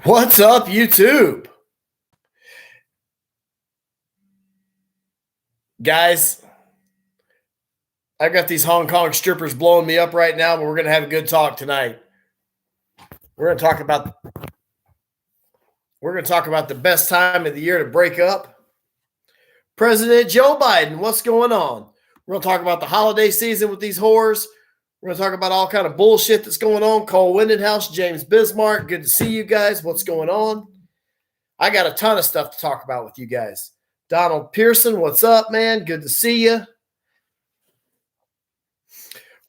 What's up, YouTube? Guys, I got these Hong Kong strippers blowing me up right now, but we're going to have a good talk tonight. We're going to talk about the best time of the year to break up. President Joe Biden, what's going on? We're going to talk about the holiday season with these whores. We're going to talk about all kind of bullshit that's going on. Cole Windenhouse, James Bismarck, good to see you guys. What's going on? I got a ton of stuff to talk about with you guys. Donald Pearson, what's up, man? Good to see you.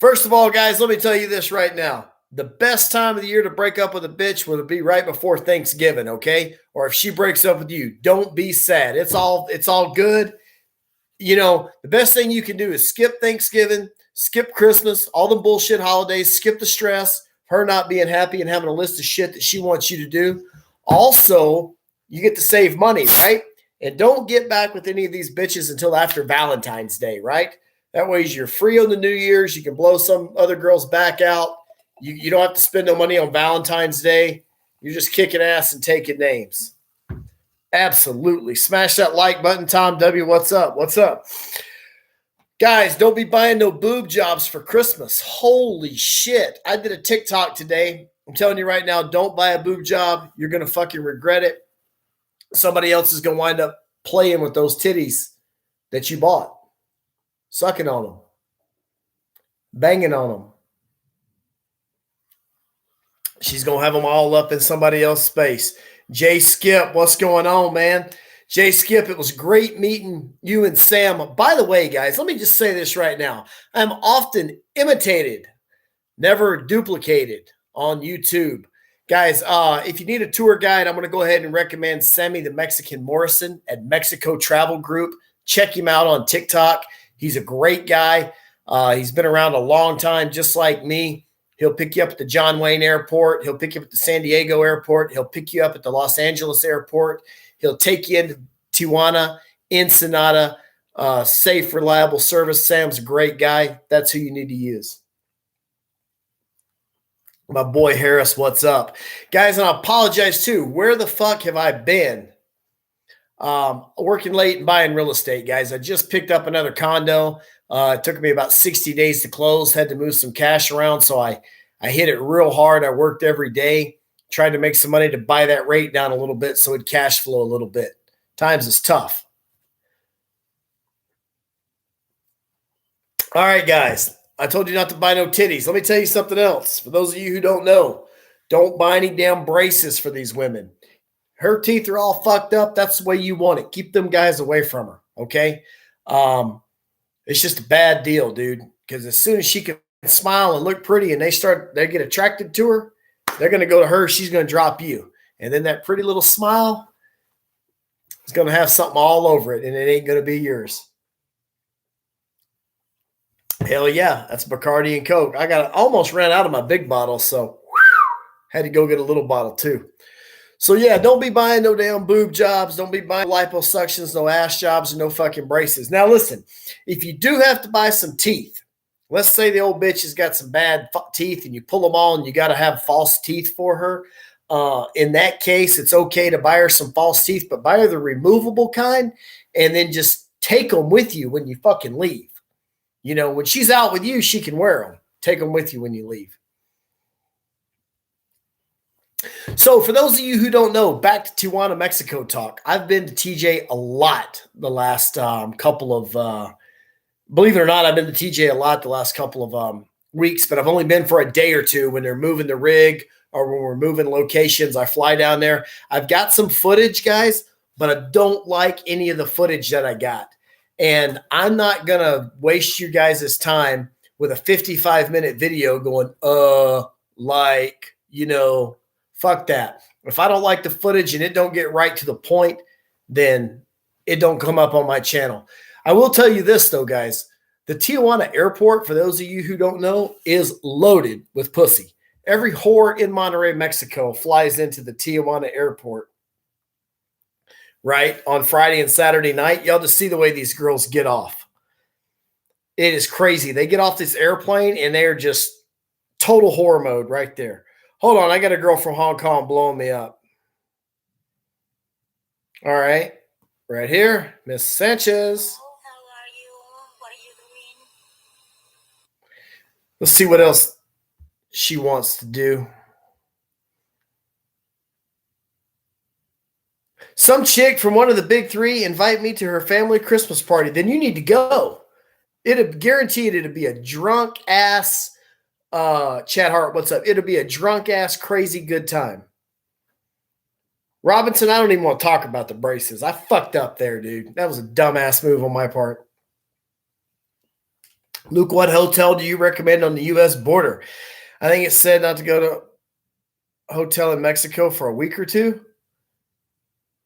First of all, guys, let me tell you this right now. The best time of the year to break up with a bitch would be right before Thanksgiving, okay? Or if she breaks up with you, don't be sad. It's all good. You know, the best thing you can do is skip Thanksgiving, skip Christmas, all the bullshit holidays, skip the stress, her not being happy and having a list of shit that she wants you to do. Also, you get to save money, right? And don't get back with any of these bitches until after Valentine's Day, right? That way you're free on the New Year's. You can blow some other girls back out. You don't have to spend no money on Valentine's Day. You're just kicking ass and taking names. Absolutely. Smash that like button. Tom W., what's up? What's up? Guys, don't be buying no boob jobs for Christmas. Holy shit. I did a TikTok today. I'm telling you right now, don't buy a boob job. You're going to fucking regret it. Somebody else is going to wind up playing with those titties that you bought. Sucking on them. Banging on them. She's going to have them all up in somebody else's space. Jay Skip, what's going on, man? Jay Skip, it was great meeting you and Sam. By the way, guys, let me just say this right now. I'm often imitated, never duplicated on YouTube. Guys, if you need a tour guide, I'm going to go ahead and recommend Sammy the Mexican Morrison at Mexico Travel Group. Check him out on TikTok. He's a great guy. He's been around a long time, just like me. He'll pick you up at the John Wayne Airport. He'll pick you up at the San Diego Airport. He'll pick you up at the Los Angeles Airport. He'll take you into Tijuana, Ensenada. Safe, reliable service. Sam's a great guy. That's who you need to use. My boy Harris, what's up? Guys, and I apologize too. Where the fuck have I been? Working late and buying real estate, guys. I just picked up another condo. It took me about 60 days to close. Had to move some cash around, so I hit it real hard. I worked every day, tried to make some money to buy that rate down a little bit so it'd cash flow a little bit. Times is tough. All right, guys. I told you not to buy no titties. Let me tell you something else. For those of you who don't know, don't buy any damn braces for these women. Her teeth are all fucked up. That's the way you want it. Keep them guys away from her, okay? It's just a bad deal, dude, because as soon as she can smile and look pretty and they get attracted to her, they're going to go to her. She's going to drop you. And then that pretty little smile is going to have something all over it, and it ain't going to be yours. Hell yeah, that's Bacardi and Coke. Almost ran out of my big bottle, so had to go get a little bottle too. So yeah, don't be buying no damn boob jobs. Don't be buying liposuctions, no ass jobs, and no fucking braces. Now listen, if you do have to buy some teeth, let's say the old bitch has got some bad teeth and you pull them all and you got to have false teeth for her. In that case, it's okay to buy her some false teeth, but buy her the removable kind and then just take them with you when you fucking leave. You know, when she's out with you, she can wear them. Take them with you when you leave. So for those of you who don't know, back to Tijuana, Mexico talk. I've been to TJ a lot the last couple of, believe it or not, I've been to TJ a lot the last couple of weeks, but I've only been for a day or two when they're moving the rig or when we're moving locations. I fly down there. I've got some footage, guys, but I don't like any of the footage that I got. And I'm not going to waste you guys' time with a 55-minute video going, fuck that. If I don't like the footage and it don't get right to the point, then it don't come up on my channel. I will tell you this, though, guys. The Tijuana airport, for those of you who don't know, is loaded with pussy. Every whore in Monterrey, Mexico flies into the Tijuana airport, right, on Friday and Saturday night. Y'all just see the way these girls get off. It is crazy. They get off this airplane and they're just total whore mode right there. Hold on. I got a girl from Hong Kong blowing me up. All right. Right here, Miss Sanchez. How are you? What are you doing? Let's see what else she wants to do. Some chick from one of the big three invite me to her family Christmas party. Then you need to go. It'd guaranteed it'd be a drunk ass Chad Hart, what's up? It'll be a drunk ass crazy good time. Robinson, I don't even want to talk about the braces. I fucked up there, dude. That was a dumbass move on my part. Luke, what hotel do you recommend on the U.S. border? I think it said not to go to a hotel in Mexico for a week or two.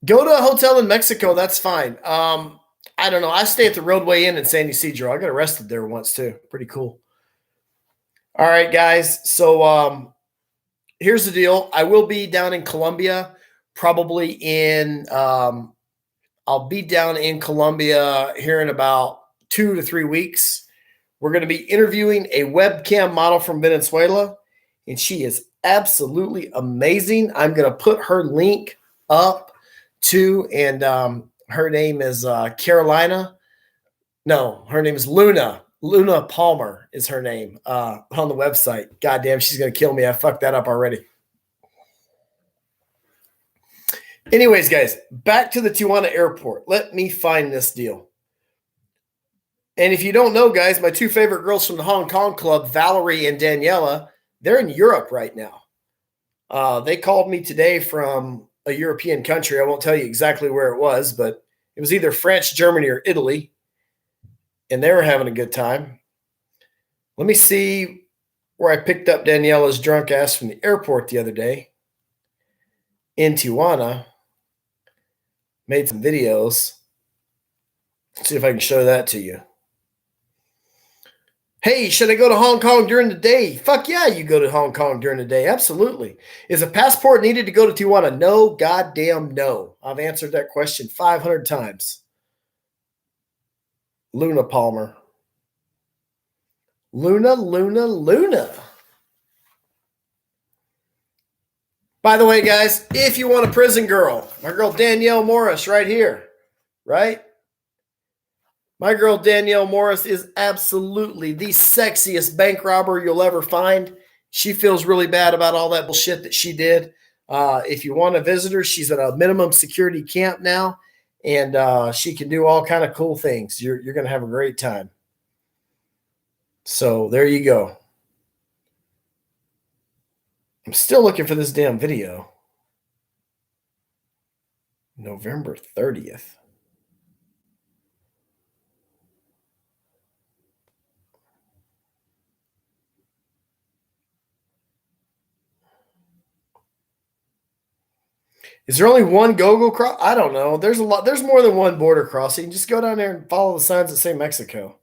Go to a hotel in Mexico. That's fine. I don't know. I stay at the Roadway Inn in San Ysidro. I got arrested there once too. Pretty cool. All right, guys. So here's the deal. I will be down in Colombia, probably in. I'll be down in Colombia here in about 2 to 3 weeks. We're going to be interviewing a webcam model from Venezuela, and she is absolutely amazing. I'm going to put her link up too, and her name is Carolina. No, her name is Luna. Luna Palmer is her name on the website. Goddamn, she's going to kill me. I fucked that up already. Anyways, guys, back to the Tijuana airport. Let me find this deal. And if you don't know, guys, my two favorite girls from the Hong Kong club, Valerie and Daniela, they're in Europe right now. They called me today from a European country. I won't tell you exactly where it was, but it was either France, Germany, or Italy. And they were having a good time. Let me see where I picked up Daniela's drunk ass from the airport the other day in Tijuana. Made some videos. Let's see if I can show that to you. Hey, should I go to Hong Kong during the day? Fuck yeah, you go to Hong Kong during the day. Absolutely. Is a passport needed to go to Tijuana? No, goddamn no. I've answered that question 500 times. Luna Palmer. Luna. By the way, guys, if you want a prison girl, my girl Danielle Morris right here, right? My girl Danielle Morris is absolutely the sexiest bank robber you'll ever find. She feels really bad about all that bullshit that she did. If you want to visit her, she's at a minimum security camp now, and she can do all kind of cool things. You're going to have a great time. So there you go. I'm still looking for this damn video. November 30th. Is there only one go-go cross? I don't know. There's a lot. There's more than one border crossing. Just go down there and follow the signs that say Mexico.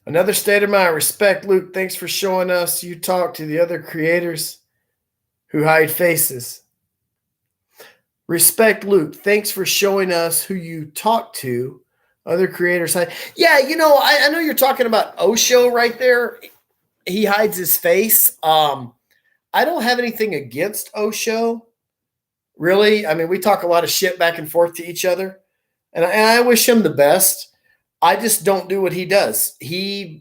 Another state of mind. Respect, Luke. Thanks for showing us you talk to the other creators who hide faces. Respect, Luke. Thanks for showing us who you talk to. Other creators hide. Yeah, you know, I know you're talking about Osho right there. He hides his face. I don't have anything against Osho, really. I mean, we talk a lot of shit back and forth to each other, and I wish him the best. I just don't do what he does. He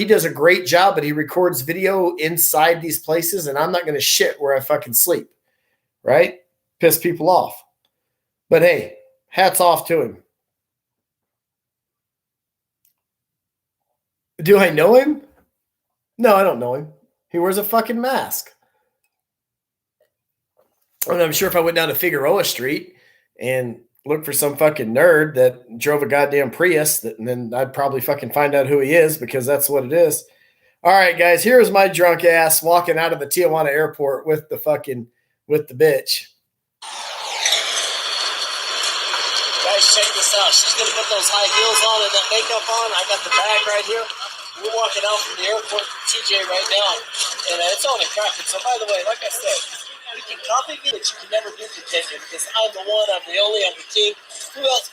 does a great job, but he records video inside these places, and I'm not going to shit where I fucking sleep, right? Piss people off. But hey, hats off to him. Do I know him? No, I don't know him. He wears a fucking mask. And I'm sure if I went down to Figueroa Street and looked for some fucking nerd that drove a goddamn Prius, then I'd probably fucking find out who he is, because that's what it is. All right, guys, here's my drunk ass walking out of the Tijuana airport with the bitch. Guys, check this out. She's going to put those high heels on and that makeup on. I got the bag right here. We're walking out from the airport to TJ right now, and it's on a crack. So, by the way, like I said, you can copy me, but you can never duplicate me, because I'm the one, I'm the only, I'm the king. Who else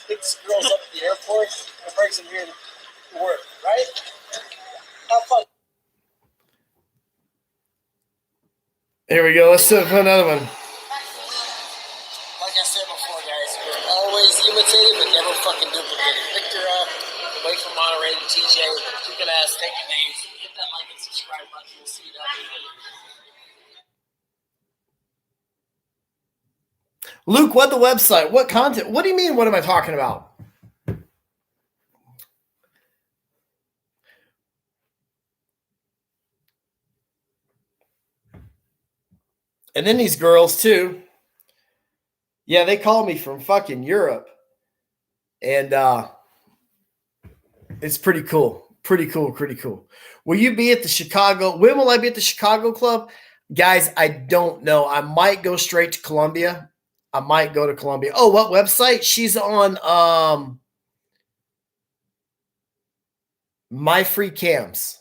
picks girls up at the airport and brings them here to work, right? Have fun. Here we go. Let's do another one. Like I said before, guys, we're always imitated but never fucking duplicated. Victor up, away from Monterey to TJ. You can ask, take your names, hit that like and subscribe button. We'll see you down there. Luke, what the website? What content? What do you mean? What am I talking about? And then these girls too. Yeah, they call me from fucking Europe. And it's pretty cool. Pretty cool. Will you be at the Chicago? When will I be at the Chicago club? Guys, I don't know. I might go straight to Columbia. I might go to Columbia. Oh, what website? She's on My Free Cams.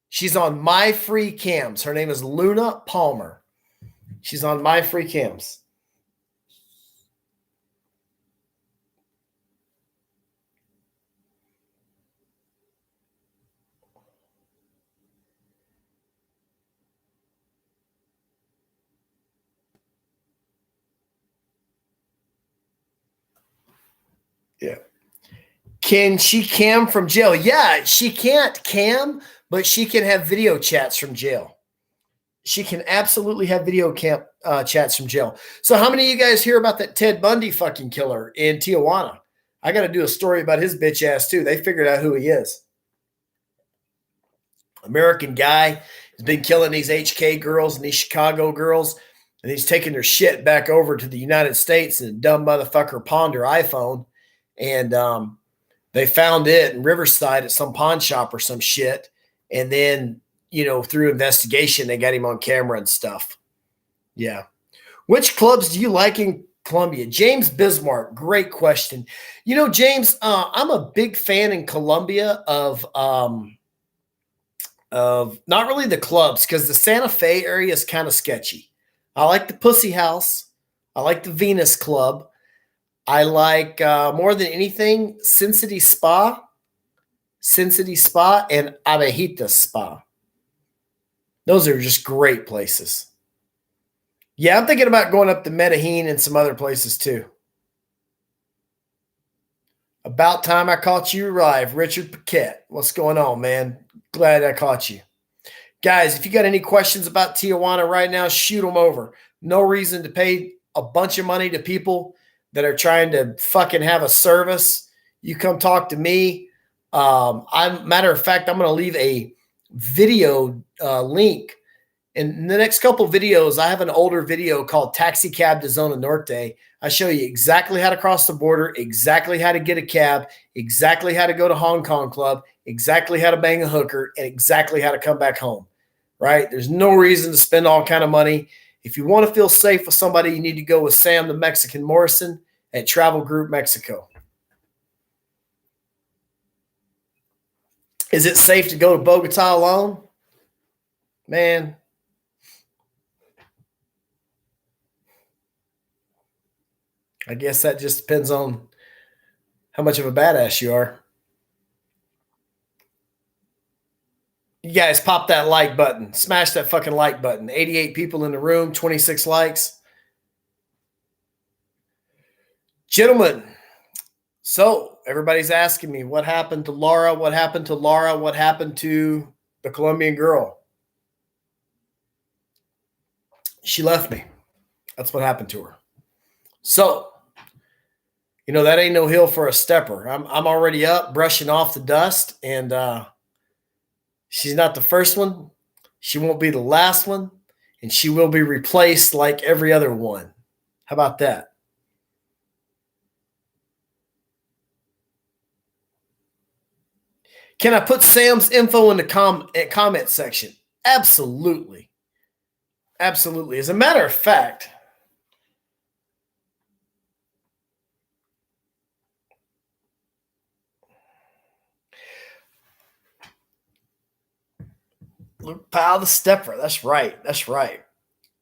She's on My Free Cams. Her name is Luna Palmer. She's on My Free Cams. Yeah. Can she cam from jail? Yeah, she can't cam, but she can have video chats from jail. She can absolutely have video chats from jail. So how many of you guys hear about that Ted Bundy fucking killer in Tijuana? I got to do a story about his bitch ass too. They figured out who he is. American guy has been killing these HK girls and these Chicago girls, and he's taking their shit back over to the United States, and a dumb motherfucker pawned her iPhone, and they found it in Riverside at some pawn shop or some shit, and then through investigation, they got him on camera and stuff. Yeah. Which clubs do you like in Columbia? James Bismarck, great question. James, I'm a big fan in Columbia of not really the clubs, because the Santa Fe area is kind of sketchy. I like the Pussy House. I like the Venus Club. I like more than anything Sin City Spa, and Abejita Spa. Those are just great places. Yeah, I'm thinking about going up to Medellin and some other places too. About time I caught you alive, Richard Paquette. What's going on, man? Glad I caught you. Guys, if you got any questions about Tijuana right now, shoot them over. No reason to pay a bunch of money to people that are trying to fucking have a service. You come talk to me. Matter of fact, I'm going to leave a video link. In the next couple videos, I have an older video called Taxi Cab to Zona Norte. I show you exactly how to cross the border, exactly how to get a cab, exactly how to go to Hong Kong Club, exactly how to bang a hooker, and exactly how to come back home, right? There's no reason to spend all kind of money. If you want to feel safe with somebody, you need to go with Sam the Mexican Morrison at Travel Group Mexico. Is it safe to go to Bogota alone? Man. I guess that just depends on how much of a badass you are. You guys pop that like button. Smash that fucking like button. 88 people in the room, 26 likes. Gentlemen, so everybody's asking me, what happened to Laura? What happened to Laura? What happened to the Colombian girl? She left me. That's what happened to her. So, that ain't no hill for a stepper. I'm already up, brushing off the dust, and she's not the first one. She won't be the last one, and she will be replaced like every other one. How about that? Can I put Sam's info in the comment section? Absolutely. Absolutely. As a matter of fact, Luke Powell, the stepper. That's right.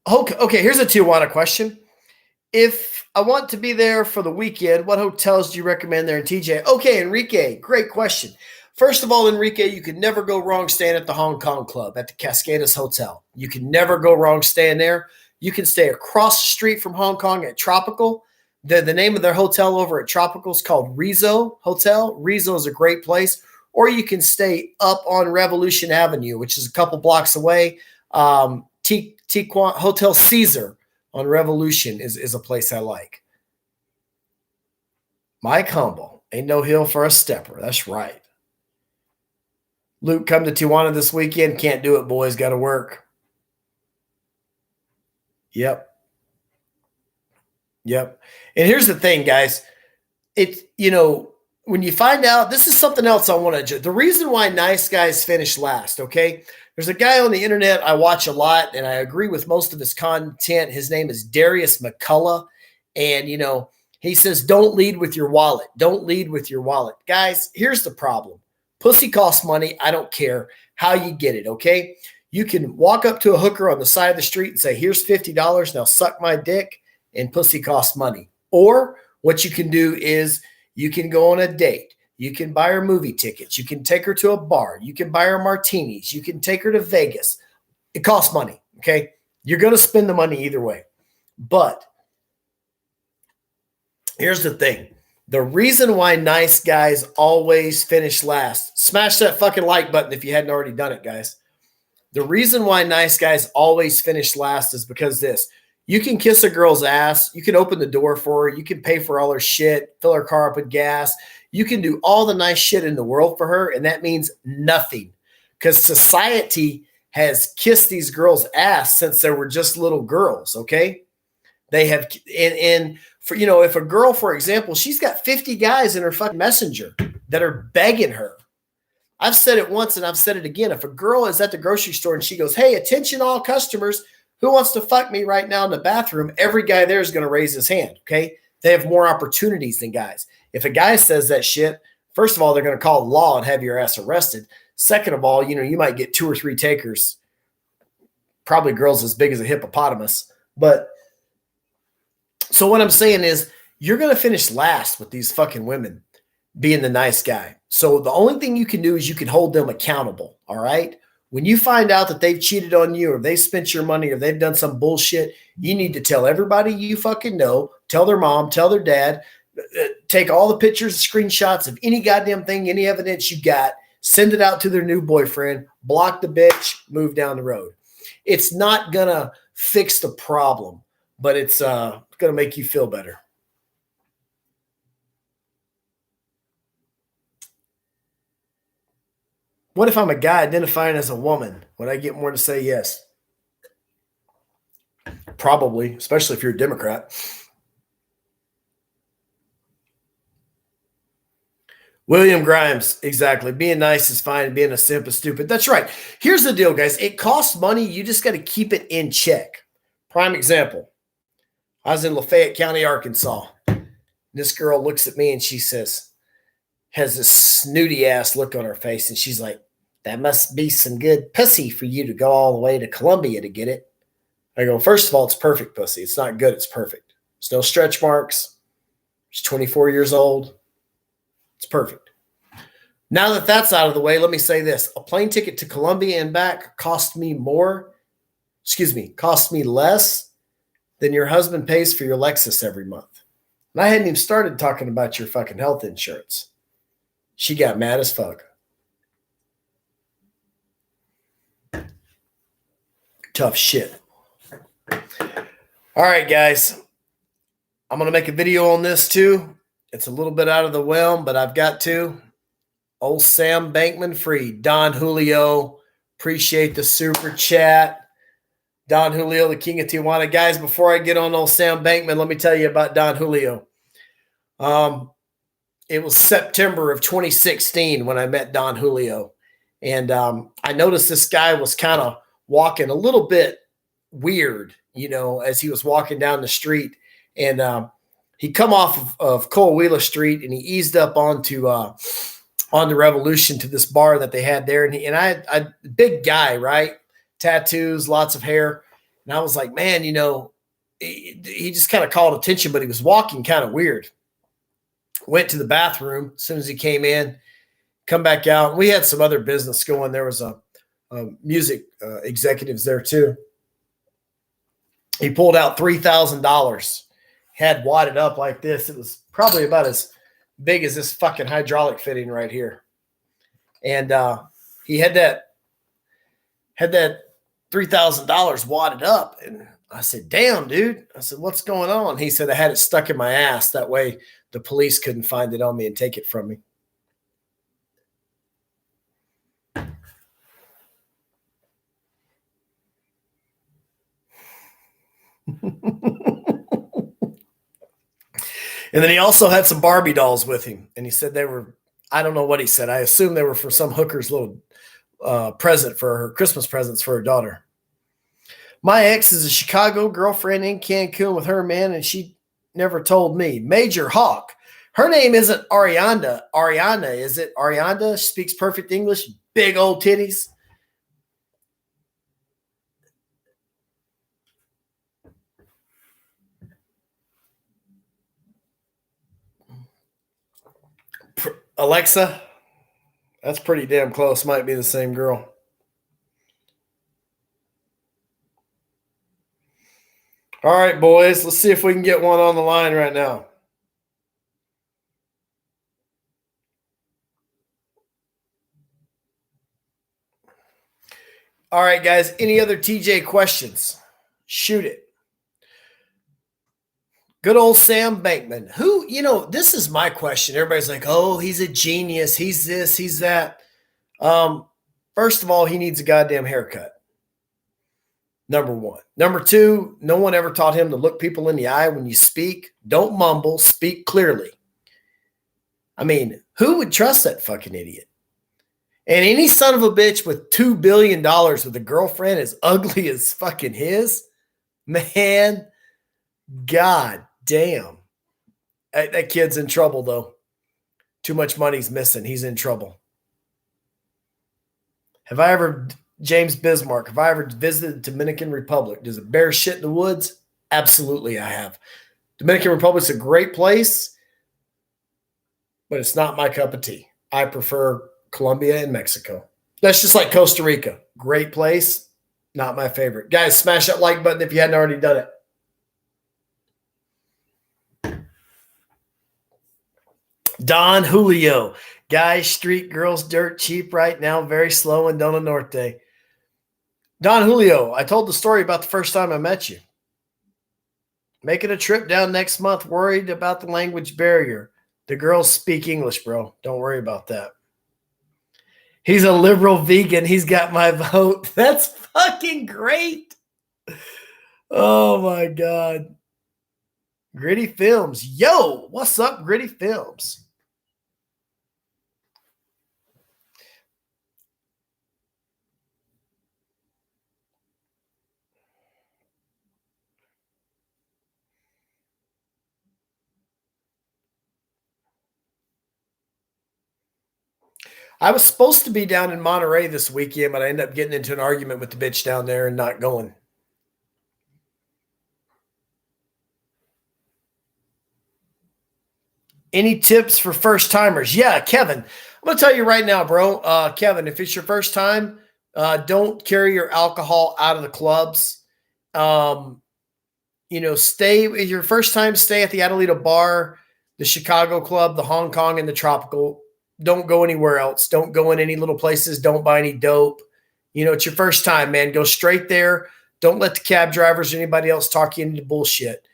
Okay, here's a Tijuana question. If I want to be there for the weekend, what hotels do you recommend there in TJ? Okay, Enrique, great question. First of all, Enrique, you could never go wrong staying at the Hong Kong Club at the Cascadas Hotel. You can never go wrong staying there. You can stay across the street from Hong Kong at Tropical. The name of their hotel over at Tropical is called Rizzo Hotel. Rizzo is a great place. Or you can stay up on Revolution Avenue, which is a couple blocks away. Tijuana Hotel Caesar on Revolution is a place I like. Mike Humble, ain't no hill for a stepper. That's right. Luke, come to Tijuana this weekend. Can't do it, boys. Got to work. Yep. And here's the thing, guys. When you find out, this is something else I want to. The reason why nice guys finish last, okay? There's a guy on the internet I watch a lot, and I agree with most of his content. His name is Darius McCullough. And, he says, don't lead with your wallet. Don't lead with your wallet. Guys, here's the problem. Pussy costs money. I don't care how you get it, okay? You can walk up to a hooker on the side of the street and say, here's $50, now suck my dick, and pussy costs money. Or what you can do is you can go on a date. You can buy her movie tickets. You can take her to a bar. You can buy her martinis. You can take her to Vegas. It costs money, okay? You're going to spend the money either way. But here's the thing. The reason why nice guys always finish last, smash that fucking like button if you hadn't already done it, guys. The reason why nice guys always finish last is because this. You can kiss a girl's ass. You can open the door for her. You can pay for all her shit, fill her car up with gas. You can do all the nice shit in the world for her, and that means nothing because society has kissed these girls' ass since they were just little girls, okay? They have, if a girl, for example, she's got 50 guys in her fucking messenger that are begging her. I've said it once and I've said it again. If a girl is at the grocery store and she goes, hey, attention all customers, who wants to fuck me right now in the bathroom? Every guy there is going to raise his hand, okay? They have more opportunities than guys. If a guy says that shit, first of all, they're going to call the law and have your ass arrested. Second of all, you might get 2 or 3 takers, probably girls as big as a hippopotamus. But so what I'm saying is you're going to finish last with these fucking women being the nice guy. So the only thing you can do is you can hold them accountable, all right? When you find out that they've cheated on you or they spent your money or they've done some bullshit, you need to tell everybody you fucking know, tell their mom, tell their dad, take all the pictures, screenshots of any goddamn thing, any evidence you got, send it out to their new boyfriend, block the bitch, move down the road. It's not going to fix the problem, but it's going to make you feel better. What if I'm a guy identifying as a woman? Would I get more to say yes? Probably, especially if you're a Democrat. William Grimes, exactly. Being nice is fine and being a simp is stupid. That's right. Here's the deal, guys. It costs money. You just got to keep it in check. Prime example. I was in Lafayette County, Arkansas. This girl looks at me and she says, has this snooty ass look on her face. And she's like, that must be some good pussy for you to go all the way to Columbia to get it. I go, first of all, it's perfect pussy. It's not good. It's perfect. There's no stretch marks. She's 24 years old. It's perfect. Now that that's out of the way, let me say this. A plane ticket to Columbia and back cost me less than your husband pays for your Lexus every month. And I hadn't even started talking about your fucking health insurance. She got mad as fuck. Tough shit. All right, guys. I'm going to make a video on this too. It's a little bit out of the realm, but I've got to. Old Sam Bankman-Fried, Don Julio. Appreciate the super chat. Don Julio, the king of Tijuana. Guys, before I get on old Sam Bankman, let me tell you about Don Julio. It was September of 2016 when I met Don Julio. And I noticed this guy was kind of walking a little bit weird, as he was walking down the street. And he come off of Cole Wheeler Street and he eased up onto the Revolution to this bar that they had there. And I big guy, right? Tattoos, lots of hair. And I was like, man, he just kind of called attention, but he was walking kind of weird. Went to the bathroom as soon as he came in. come back out. We had some other business going. There was a music executives there too. He pulled out $3,000, had wadded up like this. It was probably about as big as this fucking hydraulic fitting right here. And he had that $3,000 wadded up. And I said, damn, dude. I said, what's going on? He said, I had it stuck in my ass. That way the police couldn't find it on me and take it from me. And then he also had some Barbie dolls with him. And he said they were, I don't know what he said. I assume they were for some hooker's little present for her, Christmas presents for her daughter. My ex is a Chicago girlfriend in Cancun with her man, and she never told me. Major Hawk. Her name isn't Ariana. Ariana, is it? Ariana speaks perfect English, big old titties. Alexa, that's pretty damn close. Might be the same girl. All right, boys, let's see if we can get one on the line right now. All right, guys, any other TJ questions? Shoot it. Good old Sam Bankman. Who, this is my question. Everybody's like, oh, he's a genius. He's this, he's that. First of all, he needs a goddamn haircut. Number one. Number two, no one ever taught him to look people in the eye when you speak. Don't mumble, speak clearly. I mean, who would trust that fucking idiot? And any son of a bitch with $2 billion with a girlfriend as ugly as fucking his, man, god damn. That kid's in trouble, though. Too much money's missing. He's in trouble. James Bismarck, have I ever visited the Dominican Republic? Does it bear shit in the woods? Absolutely, I have. Dominican Republic's a great place, but it's not my cup of tea. I prefer Colombia and Mexico. That's just like Costa Rica. Great place, not my favorite. Guys, smash that like button if you hadn't already done it. Don Julio. Guys, street girls, dirt cheap right now, very slow in Zona Norte. Don Julio, I told the story about the first time I met you. Making a trip down next month, worried about the language barrier. The girls speak English, bro. Don't worry about that. He's a liberal vegan. He's got my vote. That's fucking great. Oh, my God. Gritty Films. Yo, what's up, Gritty Films? I was supposed to be down in Monterey this weekend, but I ended up getting into an argument with the bitch down there and not going. Any tips for first timers? Yeah, Kevin, I'm going to tell you right now, bro. Kevin, if it's your first time, don't carry your alcohol out of the clubs. Stay your first time, stay at the Adelita bar, the Chicago club, the Hong Kong, and the Tropical. Don't go anywhere else. Don't go in any little places. Don't buy any dope. It's your first time, man. Go straight there. Don't let the cab drivers or anybody else talk you into bullshit.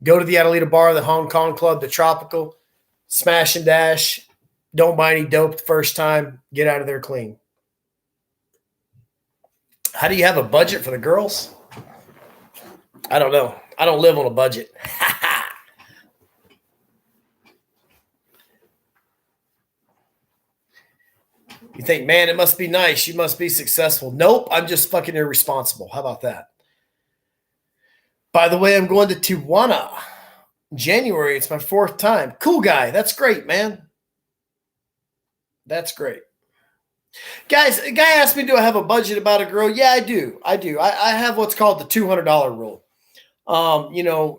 Go to the Adelita bar, the Hong Kong club, the Tropical, smash and dash. Don't buy any dope the first time. Get out of there clean. How do you have a budget for the girls? I don't know. I don't live on a budget. You think, man, it must be nice. You must be successful. Nope, I'm just fucking irresponsible. How about that? By the way, I'm going to Tijuana. January. It's my 4th time. Cool guy. That's great, man. That's great. Guys, a guy asked me, do I have a budget about a girl? Yeah, I do. I have what's called the $200 rule.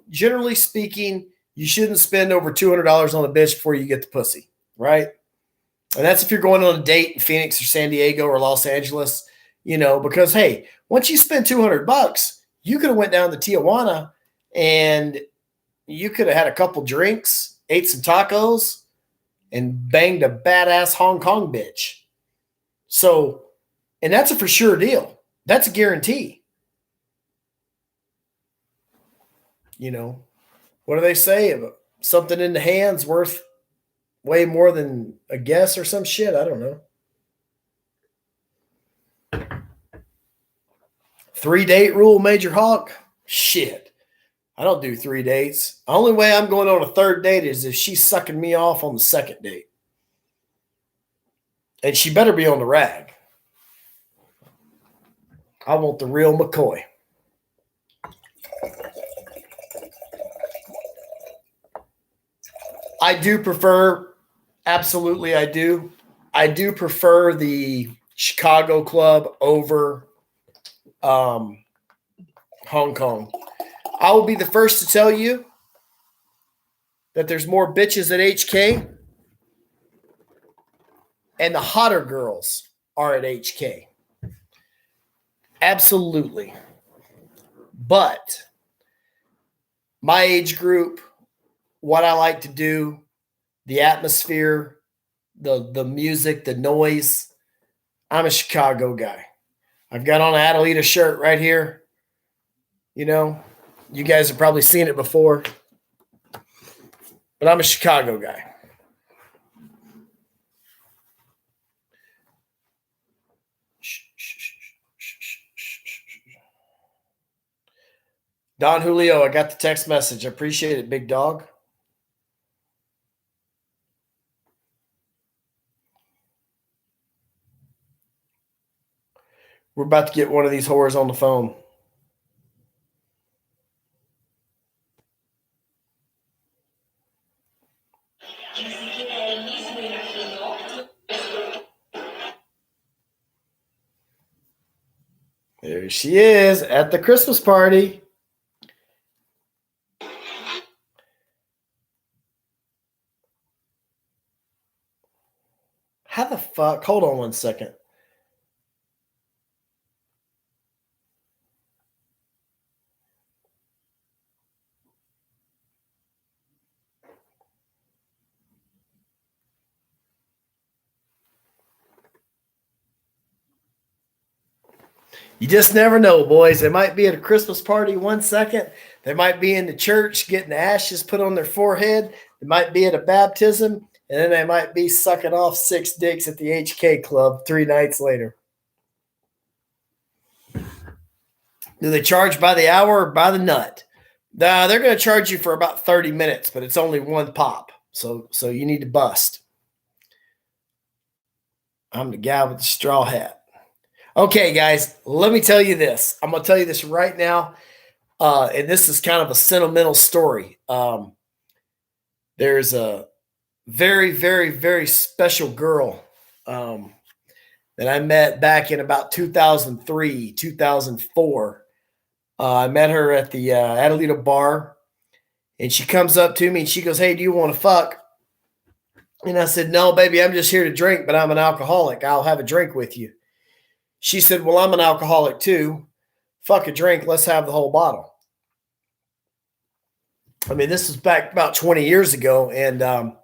Generally speaking, you shouldn't spend over $200 on a bitch before you get the pussy, right? And that's if you're going on a date in Phoenix or San Diego or Los Angeles, because hey, once you spend $200, you could have went down to Tijuana and you could have had a couple drinks, ate some tacos, and banged a badass Hong Kong bitch. So, and that's a for sure deal. That's a guarantee. What do they say? Something in the hand's worth way more than a guess or some shit. I don't know. 3-date rule, Major Hawk? Shit. I don't do 3 dates. The only way I'm going on a 3rd date is if she's sucking me off on the 2nd date. And she better be on the rag. I want the real McCoy. I do prefer, absolutely I do. I do prefer the Chicago club over Hong Kong. I will be the first to tell you that there's more bitches at HK and the hotter girls are at HK. Absolutely. But my age group, what I like to do, the atmosphere, the music, the noise, I'm a Chicago guy. I've got on an Adelita shirt right here. You guys have probably seen it before. But I'm a Chicago guy. Don Julio, I got the text message. I appreciate it, big dog. We're about to get one of these whores on the phone. There she is at the Christmas party. How the fuck? Hold on one second. You just never know, boys. They might be at a Christmas party 1 second. They might be in the church getting the ashes put on their forehead. They might be at a baptism. And then they might be sucking off 6 dicks at the HK club 3 nights later. Do they charge by the hour or by the nut? They're going to charge you for about 30 minutes, but it's only 1 pop. So you need to bust. I'm the guy with the straw hat. Okay, guys, let me tell you this. I'm going to tell you this right now. And this is kind of a sentimental story. There's a very, very, very special girl that I met back in about 2003, 2004. I met her at the Adelita bar, and she comes up to me and she goes, "Hey, do you want to fuck?" And I said, "No, baby, I'm just here to drink, but I'm an alcoholic. I'll have a drink with you." She said, "Well, I'm an alcoholic too. Fuck a drink. Let's have the whole bottle." I mean, this was back about 20 years ago. And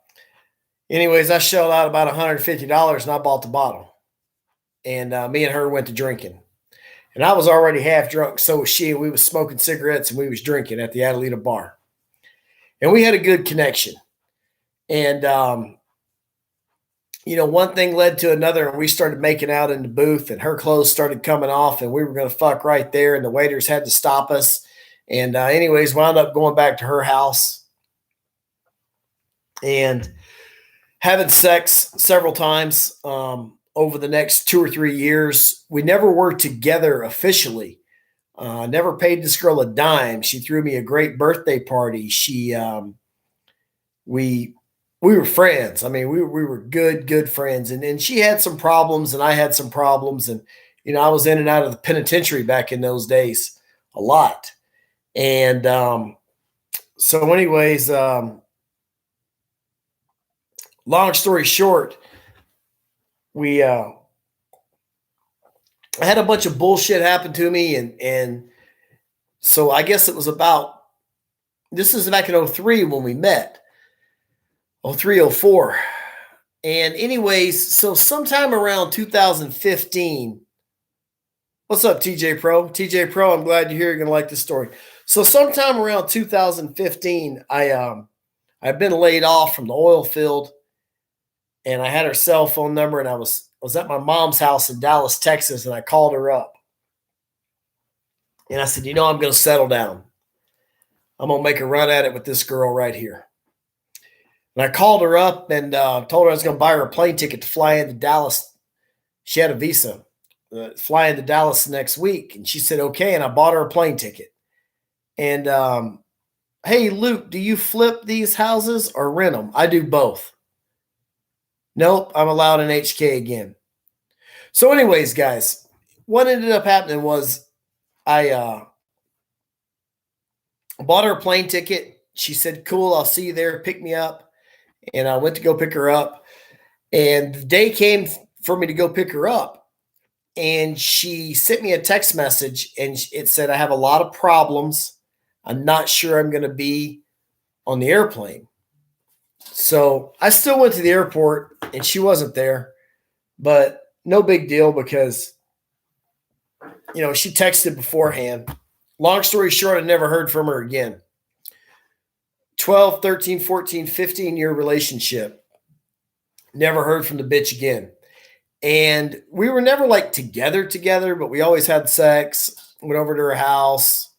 anyways, I shelled out about $150 and I bought the bottle. And me and her went to drinking. And I was already half drunk. So was she. We was smoking cigarettes and we was drinking at the Adelita bar. And we had a good connection. And, one thing led to another, and we started making out in the booth, and her clothes started coming off, and we were going to fuck right there, and the waiters had to stop us. And anyways, wound up going back to her house and having sex several times over the next 2 or 3 years. We never worked together officially. Never paid this girl a dime. She threw me a great birthday party. We were friends. I mean, we were good friends. And she had some problems and I had some problems. And, I was in and out of the penitentiary back in those days a lot. And so anyways, long story short, I had a bunch of bullshit happen to me, and so I guess it was this is back in 03 when we met. 03, 04. And anyways, so sometime around 2015. What's up, TJ Pro? TJ Pro, I'm glad you're here. You're gonna like this story. So sometime around 2015, I've been laid off from the oil field, and I had her cell phone number, and I was at my mom's house in Dallas, Texas, and I called her up. And I said, I'm gonna settle down. I'm gonna make a run at it with this girl right here. And I called her up and told her I was gonna buy her a plane ticket to fly into Dallas. She had a visa. Fly into Dallas next week. And she said, okay. And I bought her a plane ticket. And, hey, Luke, do you flip these houses or rent them? I do both. Nope, I'm allowed an HK again. So anyways, guys, what ended up happening was I bought her a plane ticket. She said, cool, I'll see you there. Pick me up. And I went to go pick her up. And the day came for me to go pick her up. And she sent me a text message, and it said, I have a lot of problems. I'm not sure I'm going to be on the airplane. So I still went to the airport, and she wasn't there. But no big deal because, she texted beforehand. Long story short, I never heard from her again. 12, 13, 14, 15-year relationship. Never heard from the bitch again. And we were never like together, but we always had sex, went over to her house.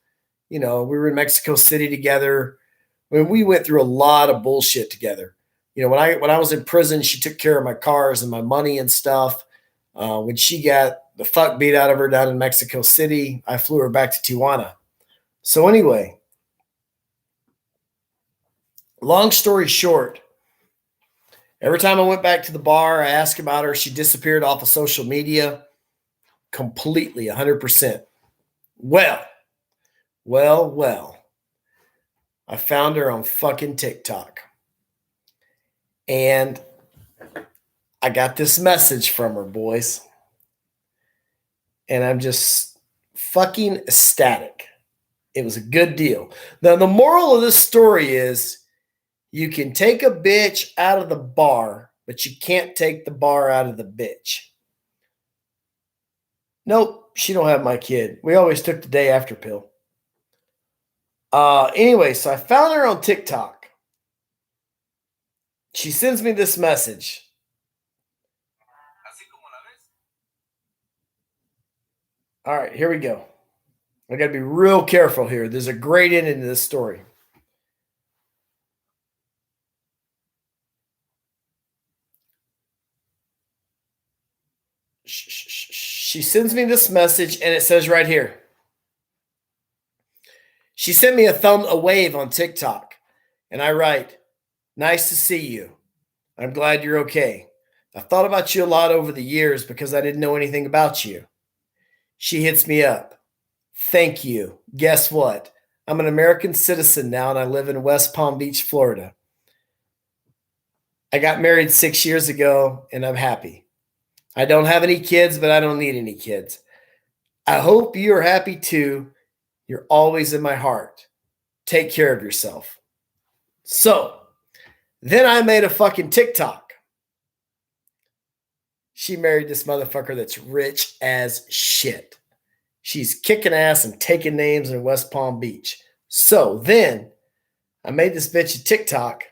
We were in Mexico City together. We went through a lot of bullshit together. When I was in prison, she took care of my cars and my money and stuff. When she got the fuck beat out of her down in Mexico City, I flew her back to Tijuana. So anyway, long story short, every time I went back to the bar, I asked about her. She disappeared off of social media completely, 100%. Well. I found her on fucking TikTok. And I got this message from her, boys. And I'm just fucking ecstatic. It was a good deal. Now, the moral of this story is, you can take a bitch out of the bar, but you can't take the bar out of the bitch. Nope, she don't have my kid. We always took the day after pill. Anyway, so I found her on TikTok. She sends me this message. All right, here we go. I got to be real careful here. There's a great ending to this story. She sends me this message, and it says right here. She sent me a wave on TikTok, and I write, nice to see you. I'm glad you're okay. I've thought about you a lot over the years because I didn't know anything about you. She hits me up. Thank you. Guess what? I'm an American citizen now, and I live in West Palm Beach, Florida. I got married 6 years ago, and I'm happy. I don't have any kids, but I don't need any kids. I hope you're happy too. You're always in my heart. Take care of yourself. So then I made a fucking TikTok. She married this motherfucker that's rich as shit. She's kicking ass and taking names in West Palm Beach. So then I made this bitch a TikTok,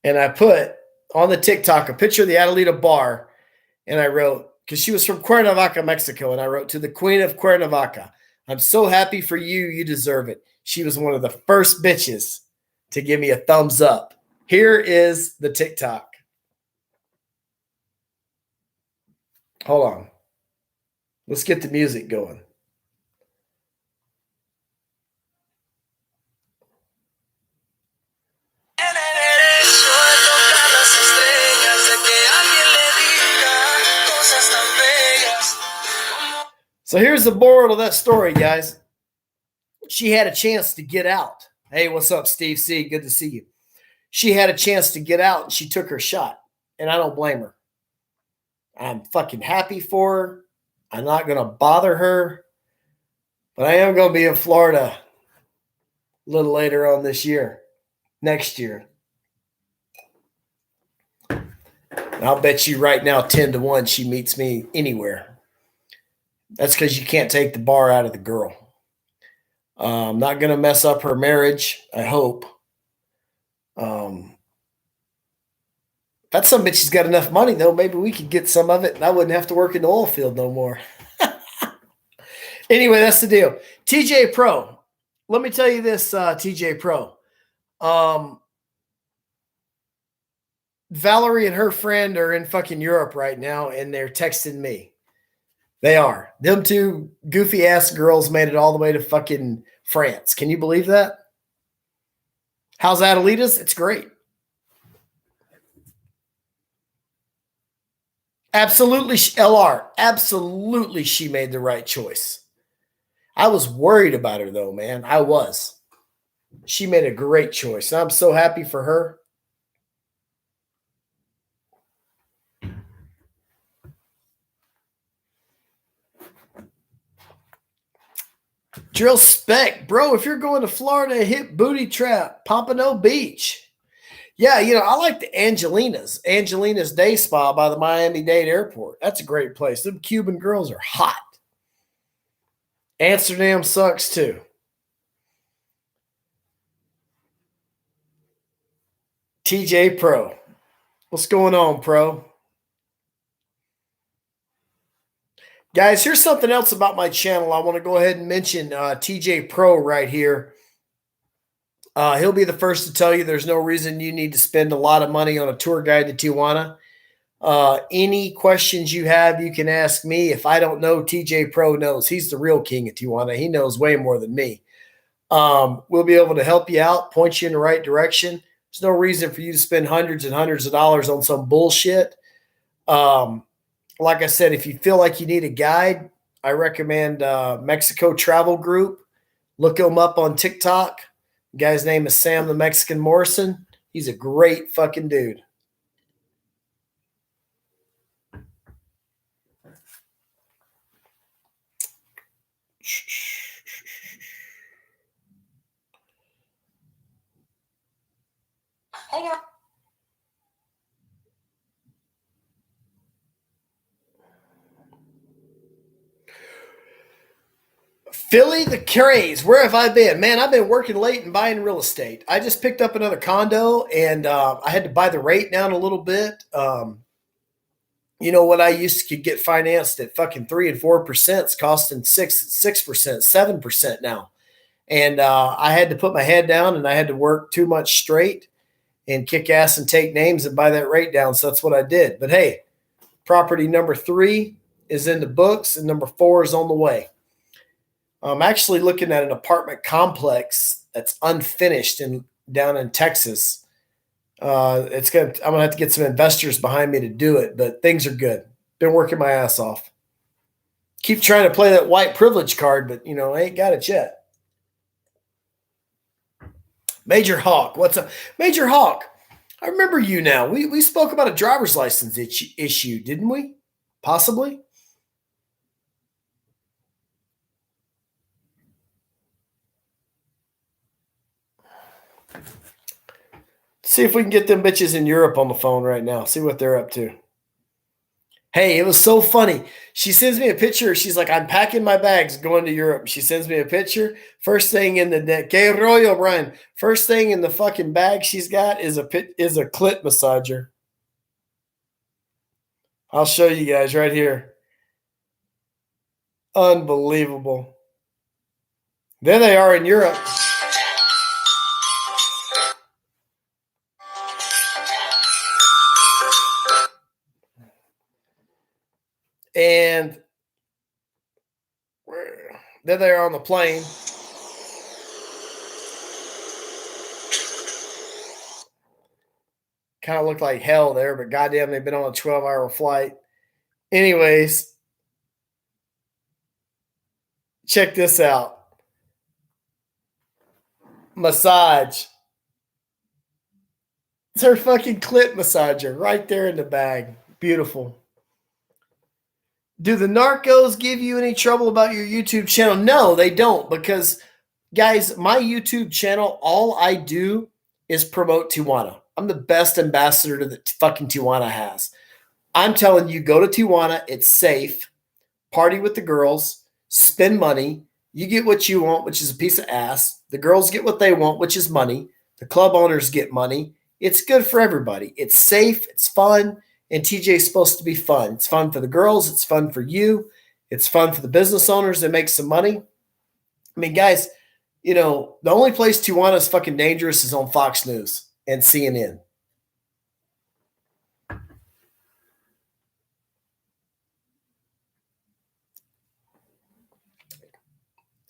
and I put on the TikTok a picture of the Adelita bar, and I wrote, because she was from Cuernavaca, Mexico, and I wrote, to the Queen of Cuernavaca, I'm so happy for you. You deserve it. She was one of the first bitches to give me a thumbs up. Here is the TikTok. Hold on. Let's get the music going. So here's the moral of that story, guys. She had a chance to get out. Hey, what's up, Steve C? Good to see you. She had a chance to get out, and she took her shot, and I don't blame her. I'm fucking happy for her. I'm not going to bother her. But I am going to be in Florida a little later on this year, next year. And I'll bet you right now 10-1 she meets me anywhere. That's because you can't take the bar out of the girl. I'm not going to mess up her marriage, I hope. That some bitch has got enough money, though. Maybe we could get some of it, and I wouldn't have to work in the oil field no more. Anyway, that's the deal. TJ Pro. Let me tell you this, TJ Pro. Valerie and her friend are in fucking Europe right now, and they're texting me. They are. Them two goofy-ass girls made it all the way to fucking France. Can you believe that? How's Adelita's? It's great. Absolutely, LR. Absolutely, she made the right choice. I was worried about her, though, man. I was. She made a great choice. I'm so happy for her. Drill Spec. Bro, if you're going to Florida, hit Booty Trap, Pompano Beach. Yeah, I like the Angelina's Day Spa by the Miami-Dade Airport. That's a great place. Them Cuban girls are hot. Amsterdam sucks too. TJ Pro. What's going on, Pro? Guys, here's something else about my channel. I want to go ahead and mention TJ Pro right here. He'll be the first to tell you there's no reason you need to spend a lot of money on a tour guide to Tijuana. Any questions you have, you can ask me. If I don't know, TJ Pro knows. He's the real king of Tijuana. He knows way more than me. We'll be able to help you out, point you in the right direction. There's no reason for you to spend hundreds and hundreds of dollars on some bullshit. Like I said, if you feel like you need a guide, I recommend Mexico Travel Group. Look him up on TikTok. The guy's name is Sam the Mexican Morrison. He's a great fucking dude. Hey, girl. Philly the Craze. Where have I been? Man, I've been working late and buying real estate. I just picked up another condo, and I had to buy the rate down a little bit. What I used to get financed at fucking 3 and 4%. It's costing 6%, 7% now. And I had to put my head down, and I had to work 2 months straight and kick ass and take names and buy that rate down. So that's what I did. But hey, property number 3 is in the books, and number 4 is on the way. I'm actually looking at an apartment complex that's unfinished down in Texas. I'm gonna have to get some investors behind me to do it, but things are good. Been working my ass off. Keep trying to play that white privilege card, but I ain't got it yet. Major Hawk, what's up? Major Hawk, I remember you now. We spoke about a driver's license issue, didn't we? Possibly. See if we can get them bitches in Europe on the phone right now. See what they're up to. Hey, it was so funny. She sends me a picture. She's like, I'm packing my bags going to Europe. She sends me a picture. First thing in the que rollo, Brian. First thing in the fucking bag she's got is a clit massager. I'll show you guys right here. Unbelievable. There they are in Europe. And there they are on the plane. Kind of looked like hell there, but goddamn, they've been on a 12-hour flight. Anyways, check this out. Massage. It's her fucking clit massager right there in the bag. Beautiful. Do the narcos give you any trouble about your YouTube channel? No, they don't, because guys, my YouTube channel, all I do is promote Tijuana. I'm the best ambassador that fucking Tijuana has. I'm telling you, go to Tijuana. It's safe. Party with the girls. Spend money. You get what you want, which is a piece of ass. The girls get what they want, which is money. The club owners get money. It's good for everybody. It's safe. It's fun. And TJ is supposed to be fun. It's fun for the girls. It's fun for you. It's fun for the business owners that make some money. I mean, guys, you know, the only place Tijuana is fucking dangerous is on Fox News and CNN.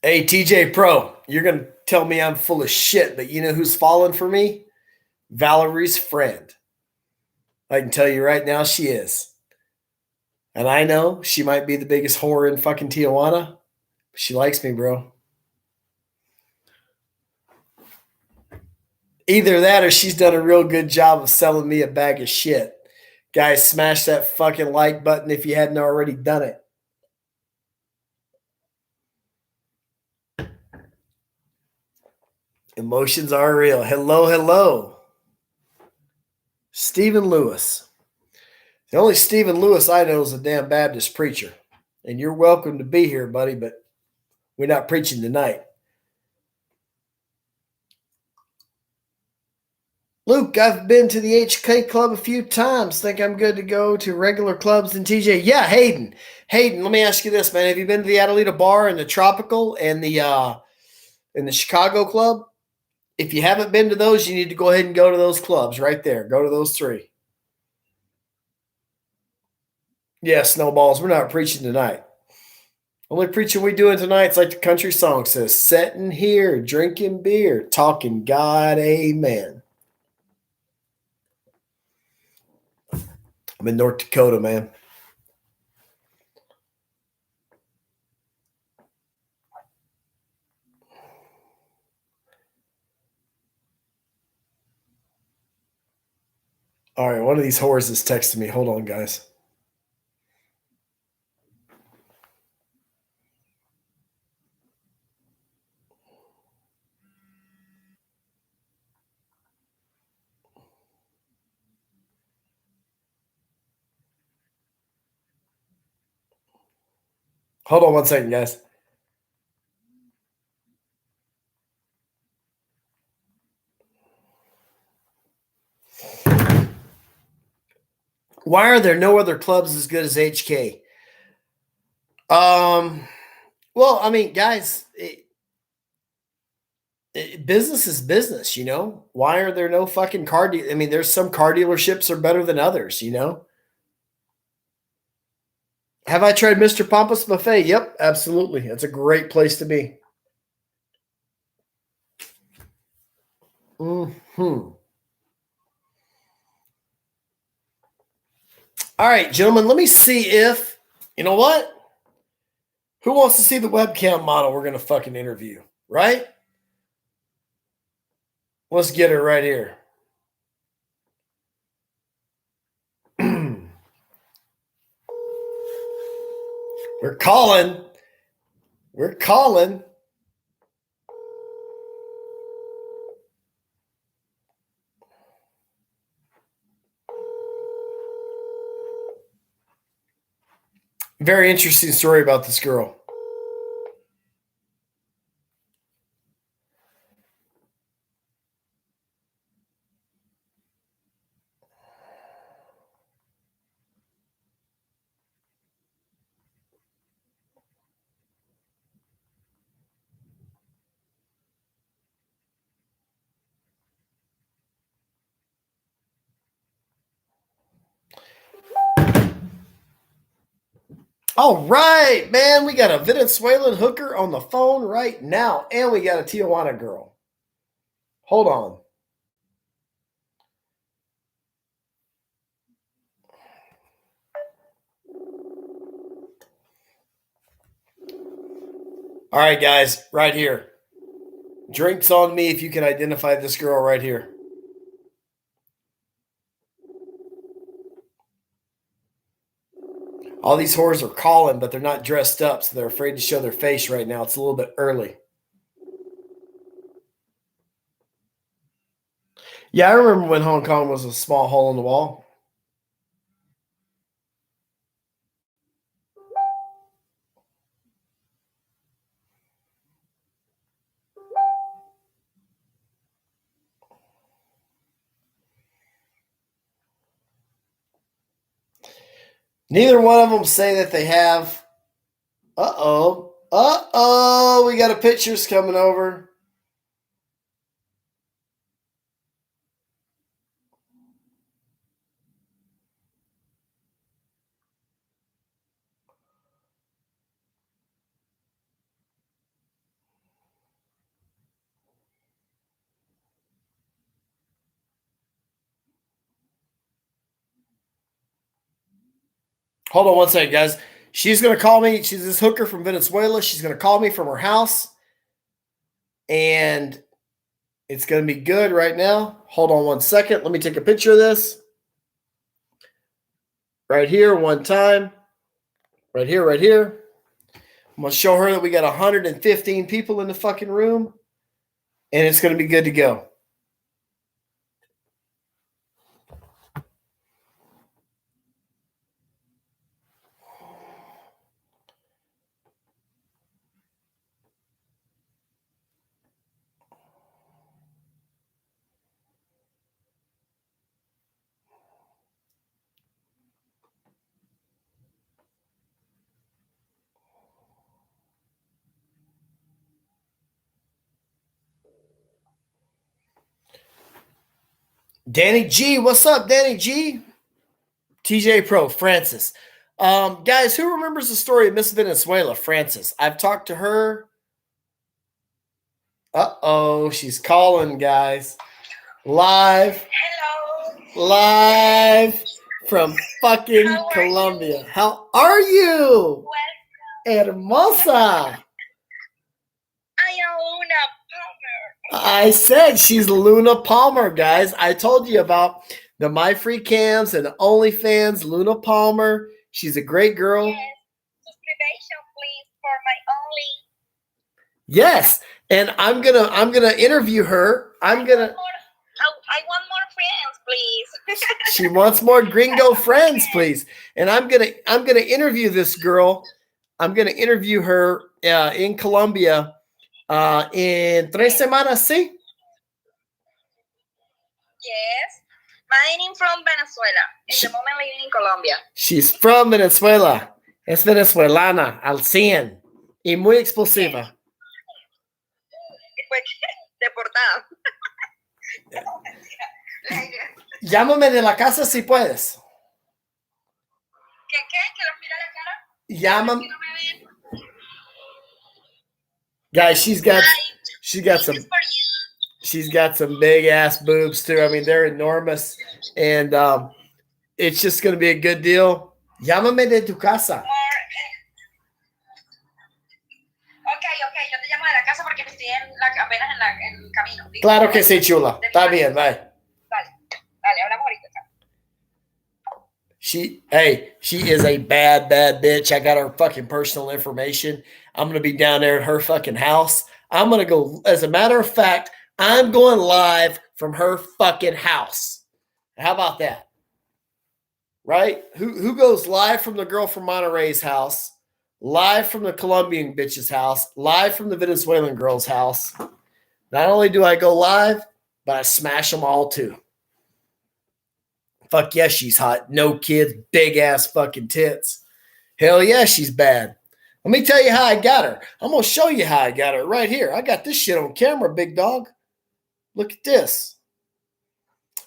Hey, TJ Pro, you're going to tell me I'm full of shit, but you know who's falling for me? Valerie's friend. I can tell you right now she is. And I know she might be the biggest whore in fucking Tijuana, but she likes me, bro. Either that or she's done a real good job of selling me a bag of shit. Guys, smash that fucking like button if you hadn't already done it. Emotions are real. Hello, hello. Stephen Lewis. The only Stephen Lewis I know is a damn Baptist preacher. And you're welcome to be here, buddy, but we're not preaching tonight. Luke, I've been to the HK Club a few times. Think I'm good to go to regular clubs in TJ. Yeah, Hayden. Hayden, let me ask you this, man. Have you been to the Adelita Bar and the Tropical and the Chicago Club? If you haven't been to those, you need to go ahead and go to those clubs right there. Go to those three. Yeah, snowballs. We're not preaching tonight. Only preaching we doing tonight's like the country song says, sitting here, drinking beer, talking God, amen. I'm in North Dakota, man. All right, one of these whores is texting me. Hold on, guys. Hold on one second, guys. Why are there no other clubs as good as HK? Well, I mean, guys, business is business, you know? Why are there no fucking car I mean, there's some car dealerships are better than others, you know? Have I tried Mr. Pompous Buffet? Yep, absolutely. It's a great place to be. Mm-hmm. All right, gentlemen, let me see if, you know what? Who wants to see the webcam model we're going to fucking interview, right? Let's get her right here. We're calling. We're calling. Very interesting story about this girl. All right, man. We got a Venezuelan hooker on the phone right now, and we got a Tijuana girl. Hold on. All right, guys, right here. Drinks on me if you can identify this girl right here. All these whores are calling, but they're not dressed up, so they're afraid to show their face right now. It's a little bit early. Yeah, I remember when Hong Kong was a small hole in the wall. Neither one of them say that they have. Uh-oh. Uh-oh. We got a pictures coming over. Hold on one second, guys. She's going to call me. She's this hooker from Venezuela. She's going to call me from her house. And it's going to be good right now. Hold on one second. Let me take a picture of this. Right here, one time. Right here, right here. I'm going to show her that we got 115 people in the fucking room. And it's going to be good to go. Danny G, what's up, Danny G? TJ Pro, Francis. Guys, who remembers the story of Miss Venezuela, Francis? I've talked to her. Uh-oh, she's calling, guys. Live. Hello. Live from fucking Colombia. How are you? Hermosa. I am Luna Palmer. I said she's Luna Palmer, guys. I told you about the My Free Cams and OnlyFans, Luna Palmer. She's a great girl. Yes. Subscription, please, for my only. Yes, and I'm gonna interview her. I want more friends, please. She wants more gringo friends, please. And I'm gonna interview this girl. I'm gonna interview her in Colombia in 3 semanas. See? Yes. Mine is from Venezuela. At the moment, living in Colombia. She's from Venezuela. Es venezolana al 100 y muy explosiva. Deportada. Llámame de la casa si puedes. ¿Qué? ¿Que los mira la cara? Llámame. Que no me ven. Guys, she's got some. This is for you. She's got some big ass boobs too. I mean, they're enormous, and it's just going to be a good deal. Llámame de tu casa. Ok, yo te llamo de la casa porque estoy apenas en el camino. Claro que sí, chula. Está bien, bye. Dale, hablamos ahorita. She is a bad bitch. I got her fucking personal information. I'm going to be down there at her fucking house. I'm going to go, as a matter of fact, I'm going live from her fucking house. How about that? Right? Who goes live from the girl from Monterey's house, live from the Colombian bitch's house, live from the Venezuelan girl's house? Not only do I go live, but I smash them all too. Fuck yes, she's hot. No kids, big ass fucking tits. Hell yeah, she's bad. Let me tell you how I got her. I'm going to show you how I got her right here. I got this shit on camera, big dog. Look at this.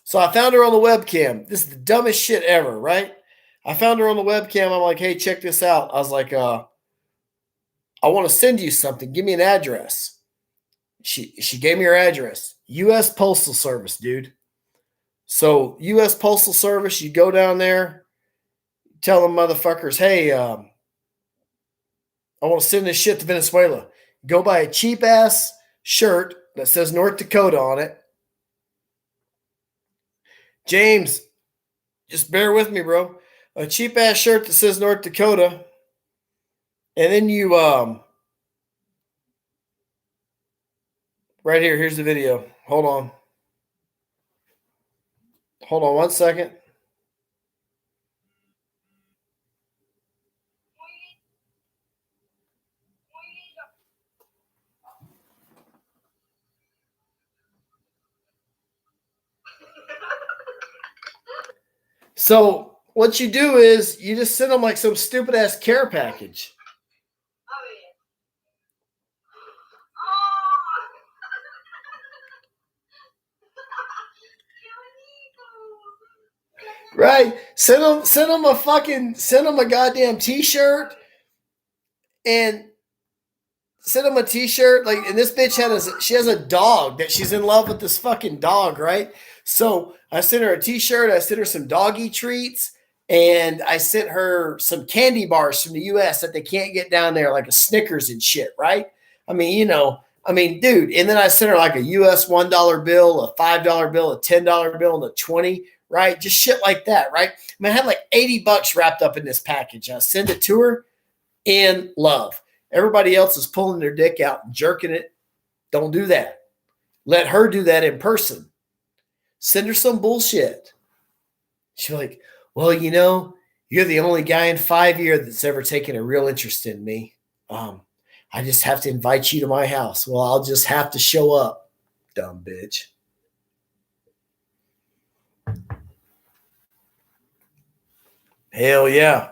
So I found her on the webcam. This is the dumbest shit ever, right? I found her on the webcam. I'm like, hey, check this out. I was like, I want to send you something. Give me an address. She gave me her address. U.S. Postal Service, dude. So U.S. Postal Service, you go down there, tell them motherfuckers, hey, I want to send this shit to Venezuela. Go buy a cheap ass shirt that says North Dakota on it. James, just bear with me, bro. a cheap ass shirt that says North Dakota, and then you right here. Here's the video. Hold on. Hold on 1 second. So what you do is you just send them like some stupid ass care package. Right? Send them a goddamn t-shirt and send them a t-shirt. Like, and this bitch she has a dog that she's in love with, this fucking dog, right? So I sent her a t-shirt, I sent her some doggy treats, and I sent her some candy bars from the US that they can't get down there, like a Snickers and shit, right? I mean, dude, and then I sent her like a US $1 bill, a $5 bill, a $10 bill, and a 20, right? Just shit like that, right? I mean, I had like $80 wrapped up in this package. I send it to her in love. Everybody else is pulling their dick out and jerking it. Don't do that. Let her do that in person. Send her some bullshit. She's like, well, you're the only guy in 5 years that's ever taken a real interest in me. I just have to invite you to my house. Well, I'll just have to show up, dumb bitch. Hell yeah.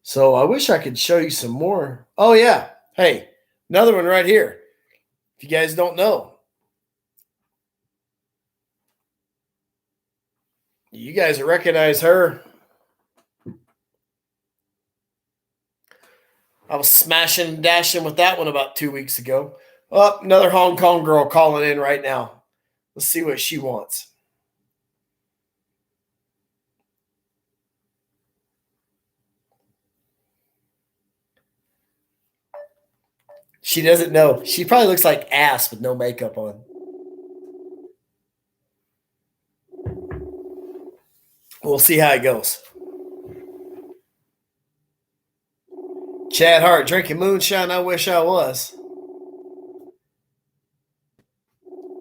So I wish I could show you some more. Oh, yeah. Hey, another one right here. If you guys don't know. You guys recognize her. I was smashing and dashing with that one about 2 weeks ago. Oh, another Hong Kong girl calling in right now. Let's see what she wants. She doesn't know. She probably looks like ass with no makeup on. We'll see how it goes. Chad Hart drinking moonshine. I wish I was.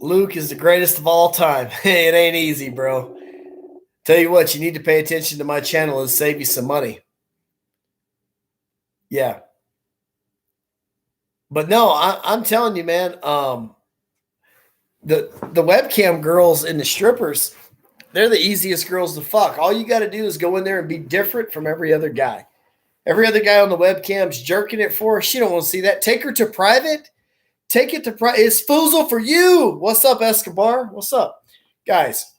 Luke is the greatest of all time. Hey, it ain't easy, bro. Tell you what, you need to pay attention to my channel and save you some money. Yeah. But no, I'm telling you, man, the webcam girls and the strippers, they're the easiest girls to fuck. All you got to do is go in there and be different from every other guy. Every other guy on the webcam's jerking it for her. She don't want to see that. Take her to private. Take it to private. It's Foozle for you. What's up, Escobar? What's up? Guys,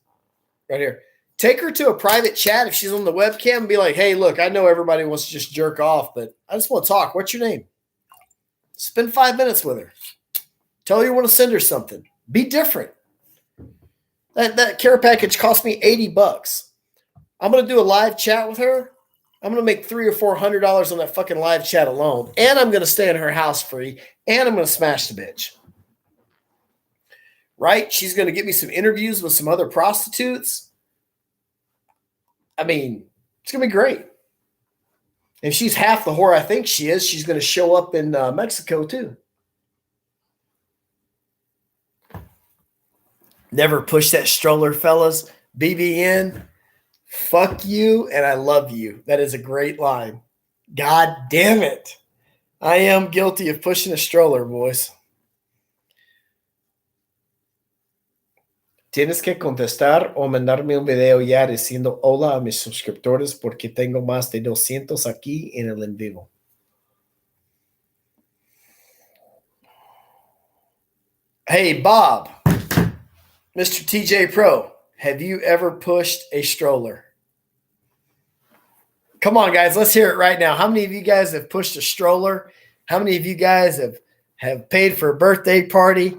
right here. Take her to a private chat if she's on the webcam and be like, hey, look, I know everybody wants to just jerk off, but I just want to talk. What's your name? Spend 5 minutes with her. Tell her you want to send her something. Be different. That care package cost me $80. I'm going to do a live chat with her. I'm going to make $300 or $400 on that fucking live chat alone. And I'm going to stay in her house free. And I'm going to smash the bitch. Right? She's going to get me some interviews with some other prostitutes. I mean, it's going to be great. If she's half the whore I think she is, she's going to show up in Mexico too. Never push that stroller, fellas. BBN, fuck you and I love you. That is a great line. God damn it. I am guilty of pushing a stroller, boys. Tienes que contestar o mandarme un video ya diciendo hola a mis suscriptores porque tengo más de 200 aquí en el en vivo. Hey, Bob, Mr. TJ Pro, have you ever pushed a stroller? Come on, guys, let's hear it right now. How many of you guys have pushed a stroller? How many of you guys have paid for a birthday party?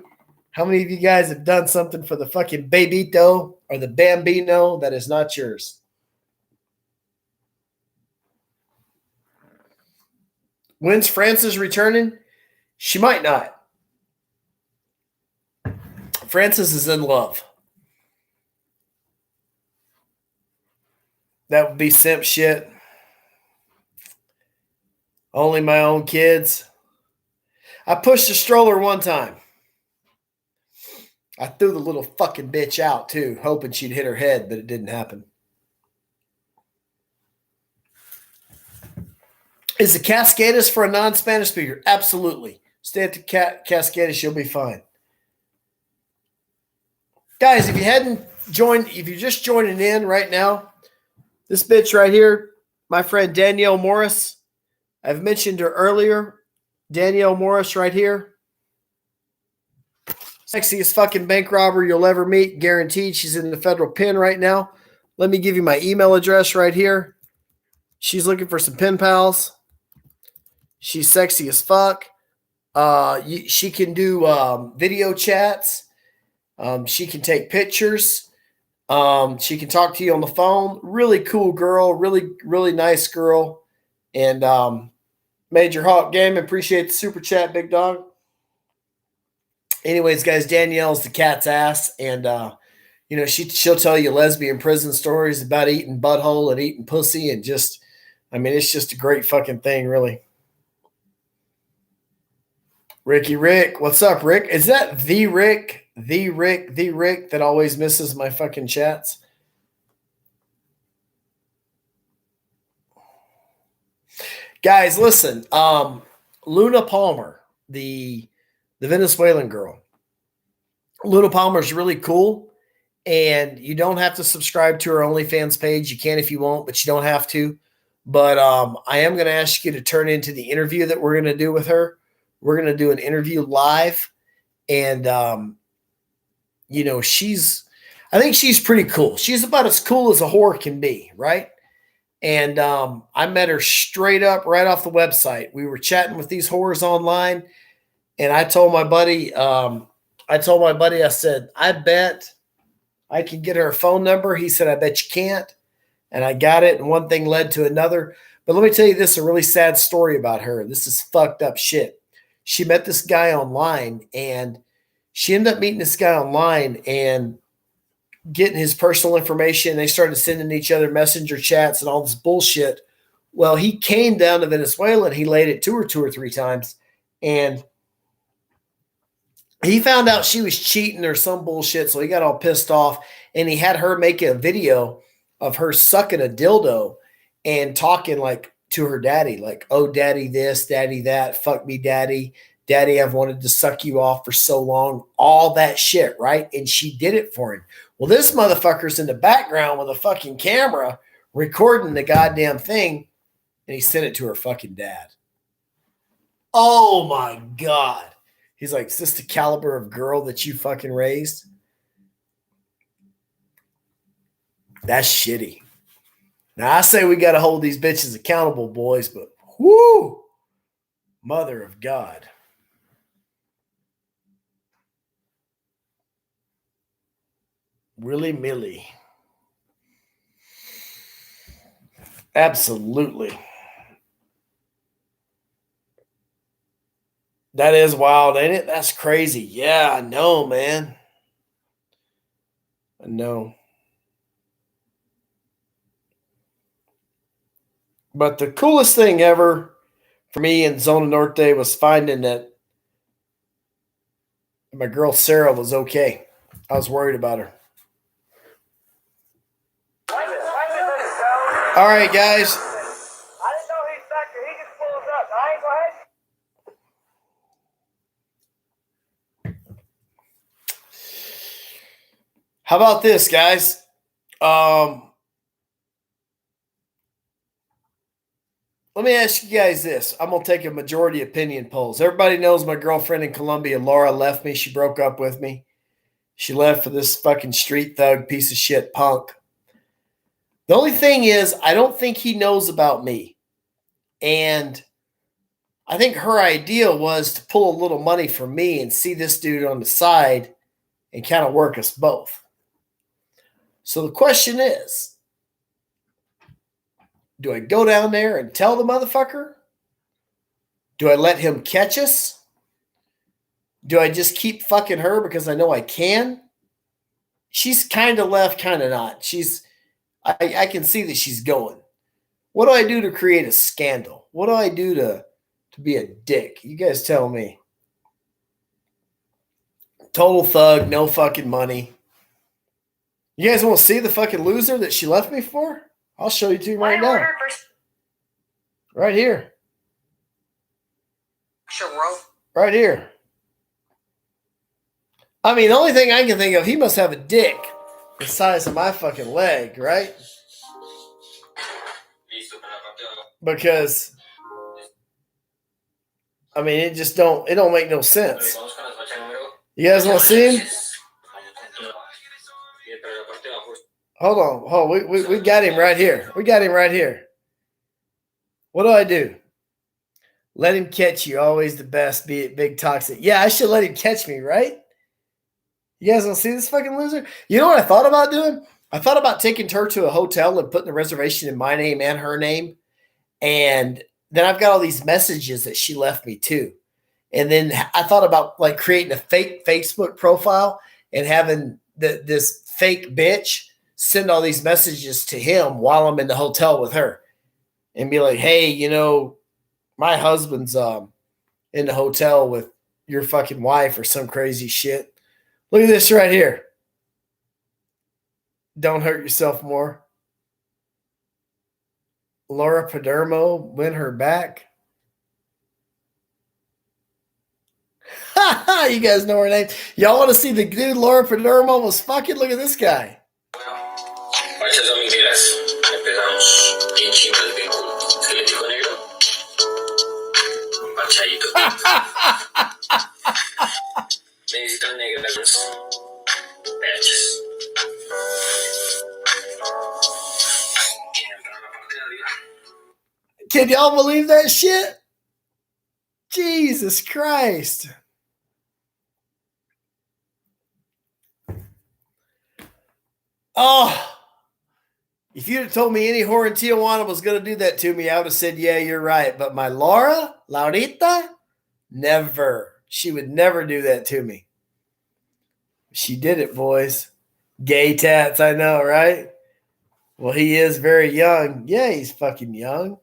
How many of you guys have done something for the fucking babito or the bambino that is not yours? When's Frances returning? She might not. Frances is in love. That would be simp shit. Only my own kids. I pushed a stroller one time. I threw the little fucking bitch out too, hoping she'd hit her head, but it didn't happen. Is the Cascadas for a non-Spanish speaker? Absolutely. Stay at the Cascadas, you'll be fine. Guys, if you hadn't joined, if you're just joining in right now, this bitch right here, my friend Danielle Morris, I've mentioned her earlier. Danielle Morris right here. Sexiest fucking bank robber you'll ever meet. Guaranteed. She's in the federal pen right now. Let me give you my email address right here. She's looking for some pen pals. She's sexy as fuck. She can do video chats. She can take pictures. She can talk to you on the phone. Really cool girl. Really, really nice girl. And Major Hawk Game. Appreciate the super chat, big dog. Anyways, guys, Danielle's the cat's ass. And, she'll tell you lesbian prison stories about eating butthole and eating pussy. And just, it's just a great fucking thing, really. Ricky Rick. What's up, Rick? Is that the Rick? The Rick that always misses my fucking chats? Guys, listen. Luna Palmer, the Venezuelan girl. Luna Palmer is really cool, and you don't have to subscribe to her OnlyFans page. You can if you want, but you don't have to. But I am going to ask you to turn into the interview that we're going to do with her. We're going to do an interview live, and I think she's pretty cool. She's about as cool as a whore can be, right? And I met her straight up right off the website. We were chatting with these whores online, and I told my buddy, I said, I bet I can get her phone number. He said, I bet you can't. And I got it, and one thing led to another. But let me tell you this, a really sad story about her. This is fucked up shit. She met this guy online, and she ended up meeting this guy online and getting his personal information. They started sending each other messenger chats and all this bullshit. Well, he came down to Venezuela, and he laid it to her 2 or 3 times, and he found out she was cheating or some bullshit, so he got all pissed off, and he had her make a video of her sucking a dildo and talking like to her daddy, like, oh, daddy this, daddy that, fuck me, daddy, I've wanted to suck you off for so long, all that shit, right? And she did it for him. Well, this motherfucker's in the background with a fucking camera recording the goddamn thing, and he sent it to her fucking dad. Oh my God. He's like, is this the caliber of girl that you fucking raised? That's shitty. Now, I say we got to hold these bitches accountable, boys, but whoo, mother of God. Really, Millie. Absolutely. That is wild, ain't it? That's crazy. Yeah, I know, man. I know. But the coolest thing ever for me in Zona Norte was finding that my girl Sarah was okay. I was worried about her. All right, guys. I didn't know he's back there. He just pulled up. All right, go ahead. How about this, guys? Let me ask you guys this. I'm going to take a majority opinion polls. Everybody knows my girlfriend in Colombia, Laura, left me. She broke up with me. She left for this fucking street thug piece of shit punk. The only thing is, I don't think he knows about me. And I think her idea was to pull a little money from me and see this dude on the side and kind of work us both. So the question is, do I go down there and tell the motherfucker? Do I let him catch us? Do I just keep fucking her because I know I can? She's kind of left, kind of not. I can see that she's going. What do I do to create a scandal? What do I do to be a dick? You guys tell me. Total thug, no fucking money. You guys want to see the fucking loser that she left me for? I'll show you to right now. Right here. Sure, bro. Right here. I mean, the only thing I can think of, he must have a dick the size of my fucking leg, right? Because, I mean, it don't make no sense. You guys want to see him? Hold on. We got him right here. We got him right here. What do I do? Let him catch you. Always the best. Be it big toxic. Yeah, I should let him catch me, right? You guys want to see this fucking loser? You know what I thought about doing? I thought about taking her to a hotel and putting the reservation in my name and her name. And then I've got all these messages that she left me too. And then I thought about like creating a fake Facebook profile and having this fake bitch send all these messages to him while I'm in the hotel with her and be like, hey, you know, my husband's in the hotel with your fucking wife or some crazy shit. Look at this right here. Don't hurt yourself more. Laura Padermo, win her back. You guys know her name. Y'all want to see the dude Laura Padermo was fucking? Look at this guy. Muchas domingueras. Empezamos bien chingos el vínculo. Esquelético negro. Manchadito. Necesitan negras. Patches. Can y'all believe that shit? Jesus Christ. Oh, if you'd have told me any whore in Tijuana was going to do that to me, I would have said, yeah, you're right. But my Laurita, never. She would never do that to me. She did it, boys. Gay tats, I know, right? Well, he is very young. Yeah, he's fucking young.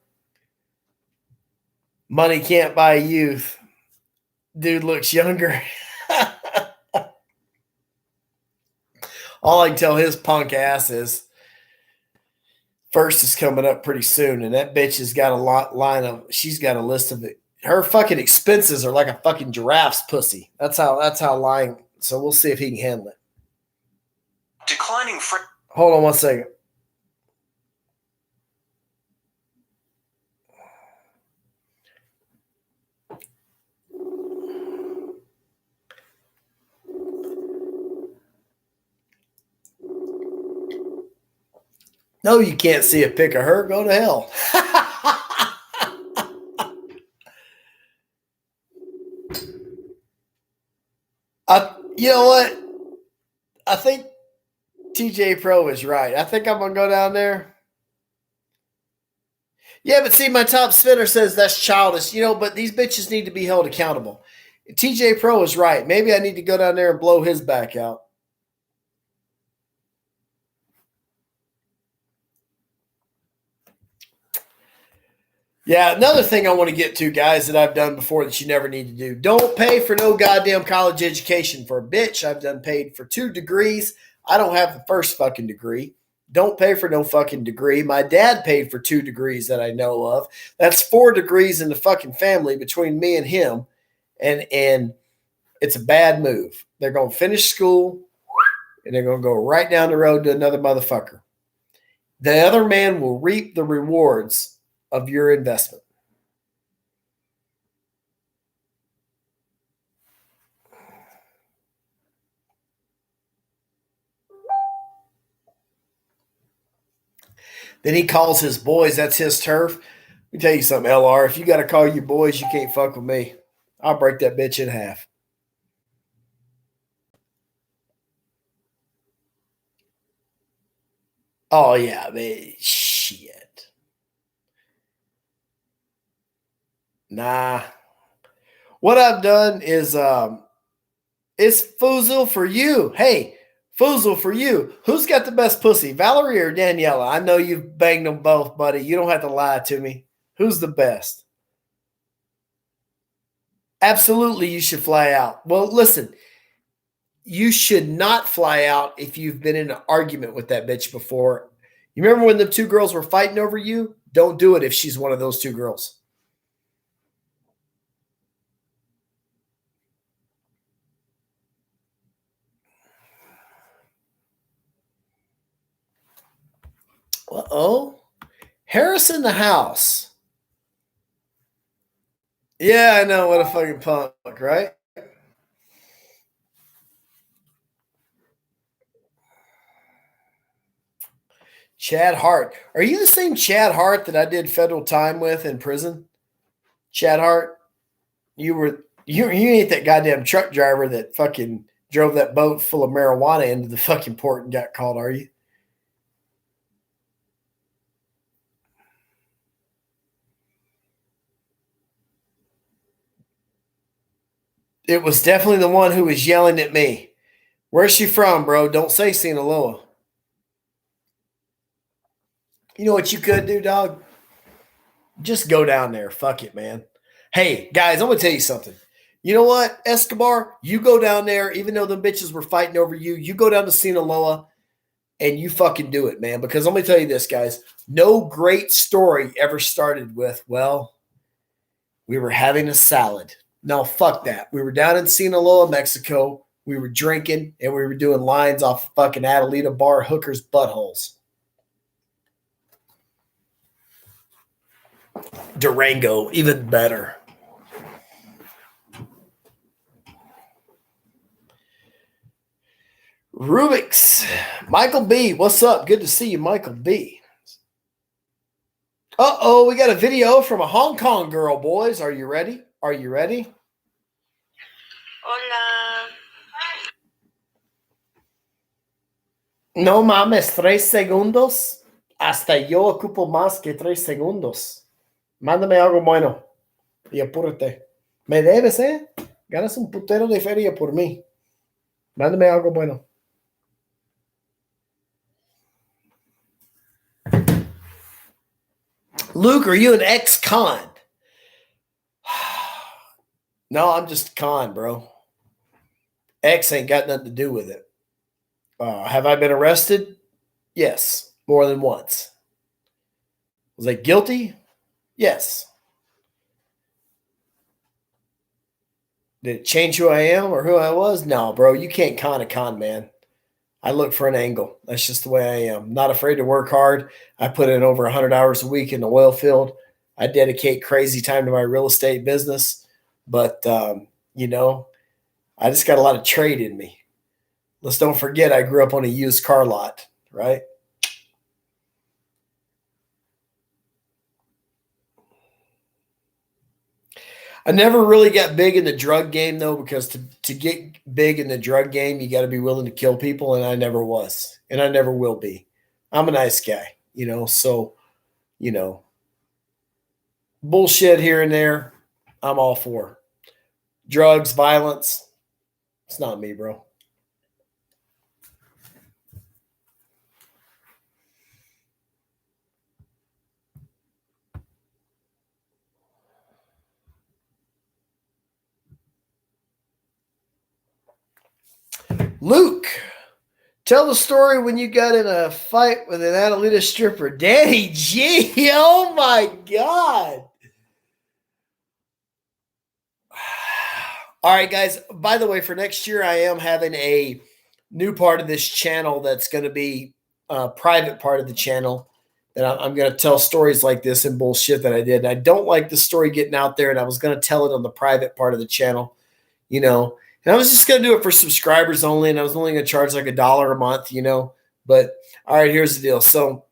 Money can't buy youth. Dude looks younger. All I can tell his punk ass is first is coming up pretty soon, and that bitch has got she's got a list of it. Her fucking expenses are like a fucking giraffe's pussy. That's how lying. So we'll see if he can handle it. Declining Hold on one second. No, you can't see a pic of her. Go to hell. You know what? I think TJ Pro is right. I think I'm going to go down there. Yeah, but see, my top spinner says that's childish, but these bitches need to be held accountable. TJ Pro is right. Maybe I need to go down there and blow his back out. Yeah, another thing I want to get to, guys, that I've done before that you never need to do. Don't pay for no goddamn college education. For a bitch, I've done paid for 2 degrees. I don't have the first fucking degree. Don't pay for no fucking degree. My dad paid for 2 degrees that I know of. That's 4 degrees in the fucking family between me and him. And it's a bad move. They're going to finish school, and they're going to go right down the road to another motherfucker. The other man will reap the rewards of your investment. Then he calls his boys. That's his turf. Let me tell you something, LR. If you got to call your boys, you can't fuck with me. I'll break that bitch in half. Oh, yeah, man. Shit. Nah. What I've done is it's foozle for you. Hey, Foozle, for you, who's got the best pussy, Valerie or Daniela? I know you've banged them both, buddy. You don't have to lie to me. Who's the best? Absolutely, you should fly out. Well, listen, you should not fly out if you've been in an argument with that bitch before. You remember when the two girls were fighting over you? Don't do it if she's one of those two girls. Uh-oh. Harris in the house. Yeah, I know. What a fucking punk, right? Chad Hart. Are you the same Chad Hart that I did federal time with in prison? Chad Hart? You ain't that goddamn truck driver that fucking drove that boat full of marijuana into the fucking port and got caught, are you? It was definitely the one who was yelling at me. Where's she from, bro? Don't say Sinaloa. You know what you could do, dog? Just go down there. Fuck it, man. Hey, guys, I'm going to tell you something. You know what, Escobar? You go down there, even though the bitches were fighting over you, you go down to Sinaloa and you fucking do it, man. Because let me tell you this, guys. No great story ever started with, well, we were having a salad. No, fuck that. We were down in Sinaloa, Mexico. We were drinking and we were doing lines off fucking Adelita bar hookers' buttholes. Durango, even better. Rubik's. Michael B. What's up? Good to see you, Michael B. Uh-oh, we got a video from a Hong Kong girl, boys. Are you ready? Are you ready? Hola. No mames, 3 segundos. Hasta yo ocupo más que 3 segundos. Mándame algo bueno. Y apúrate. Me debes, ¿eh? Ganas un putero de feria por mí. Mándame algo bueno. Luke, are you an ex-con? No, I'm just a con, bro. X ain't got nothing to do with it. Have I been arrested? Yes, more than once. Was I guilty? Yes. Did it change who I am or who I was? No, bro. You can't con a con man. I look for an angle. That's just the way I am. Not afraid to work hard. I put in over 100 hours a week in the oil field. I dedicate crazy time to my real estate business. But, you know, I just got a lot of trade in me. Let's don't forget I grew up on a used car lot, right? I never really got big in the drug game, though, because to get big in the drug game, you got to be willing to kill people, and I never was, and I never will be. I'm a nice guy, you know, so, you know, bullshit here and there, I'm all for. Drugs, violence, it's not me, bro. Luke, tell the story when you got in a fight with an Adelita stripper. Danny G. Oh, my God. All right, guys. By the way, for next year, I am having a new part of this channel that's going to be a private part of the channel. And I'm going to tell stories like this and bullshit that I did. And I don't like the story getting out there, and I was going to tell it on the private part of the channel, you know. And I was just going to do it for subscribers only, and I was only going to charge like $1 a month, you know. But, all right, here's the deal. So,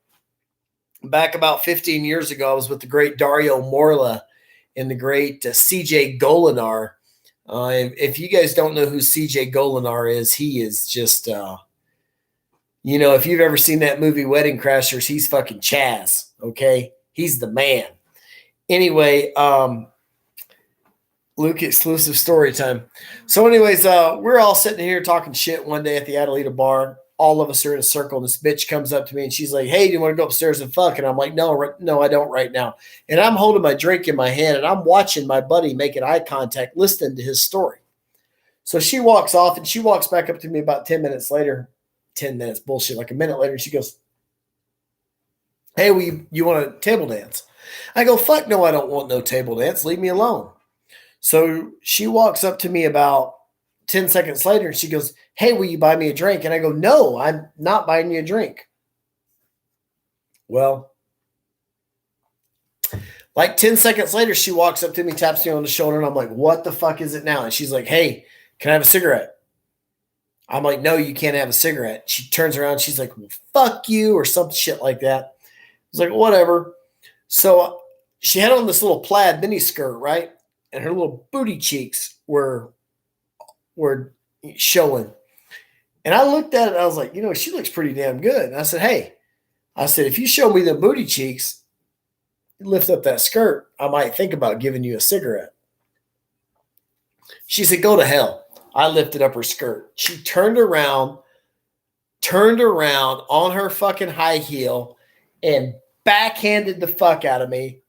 back about 15 years ago, I was with the great Dario Morla and the great CJ Golinar. If you guys don't know who CJ Golinar is, he is just, you know, if you've ever seen that movie Wedding Crashers, he's fucking Chaz, okay? He's the man. Anyway, Luke exclusive story time. So, anyways, we're all sitting here talking shit one day at the Adelita bar. All of us are in a circle. This bitch comes up to me and she's like, "Hey, do you want to go upstairs and fuck?" And I'm like, no, I don't right now. And I'm holding my drink in my hand and I'm watching my buddy making eye contact, listening to his story. So she walks off and she walks back up to me about 10 minutes later. 10 minutes, bullshit, like a minute later. She goes, "Hey, you want a table dance?" I go, "Fuck no, I don't want no table dance. Leave me alone." So she walks up to me about 10 seconds later and she goes, "Hey, will you buy me a drink?" And I go, "No, I'm not buying you a drink." Well, like 10 seconds later, she walks up to me, taps me on the shoulder, and I'm like, "What the fuck is it now?" And she's like, "Hey, can I have a cigarette?" I'm like, "No, you can't have a cigarette." She turns around, she's like, "Well, fuck you," or some shit like that. I was like, "Whatever." So she had on this little plaid mini skirt, right? And her little booty cheeks were showing. And I looked at it, and I was like, she looks pretty damn good. And I said, "Hey," I said, "if you show me the booty cheeks, lift up that skirt, I might think about giving you a cigarette." She said, "Go to hell." I lifted up her skirt. She turned around on her fucking high heel and backhanded the fuck out of me.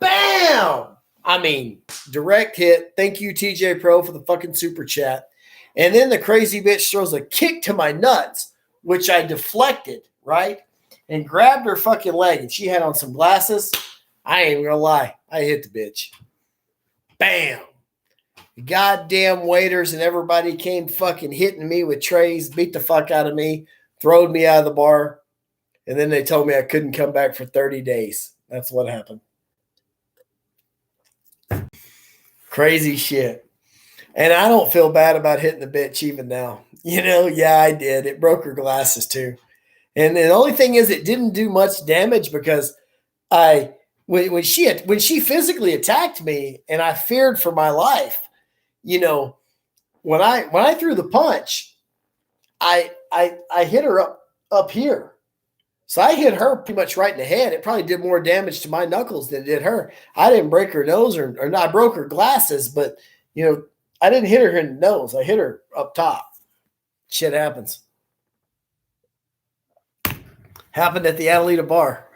Bam! I mean, direct hit. Thank you, TJ Pro, for the fucking super chat. And then the crazy bitch throws a kick to my nuts, which I deflected, right? And grabbed her fucking leg. And she had on some glasses. I ain't gonna lie. I hit the bitch. Bam! The goddamn waiters and everybody came fucking hitting me with trays, beat the fuck out of me, throwed me out of the bar. And then they told me I couldn't come back for 30 days. That's what happened. Crazy shit. And I don't feel bad about hitting the bitch even now. Yeah, I did. It broke her glasses too. And the only thing is it didn't do much damage because when she physically attacked me and I feared for my life, when I threw the punch, I hit her up here. So I hit her pretty much right in the head. It probably did more damage to my knuckles than it did her. I didn't break her nose or not. I broke her glasses, but I didn't hit her in the nose. I hit her up top. Shit happens. Happened at the Adelita bar.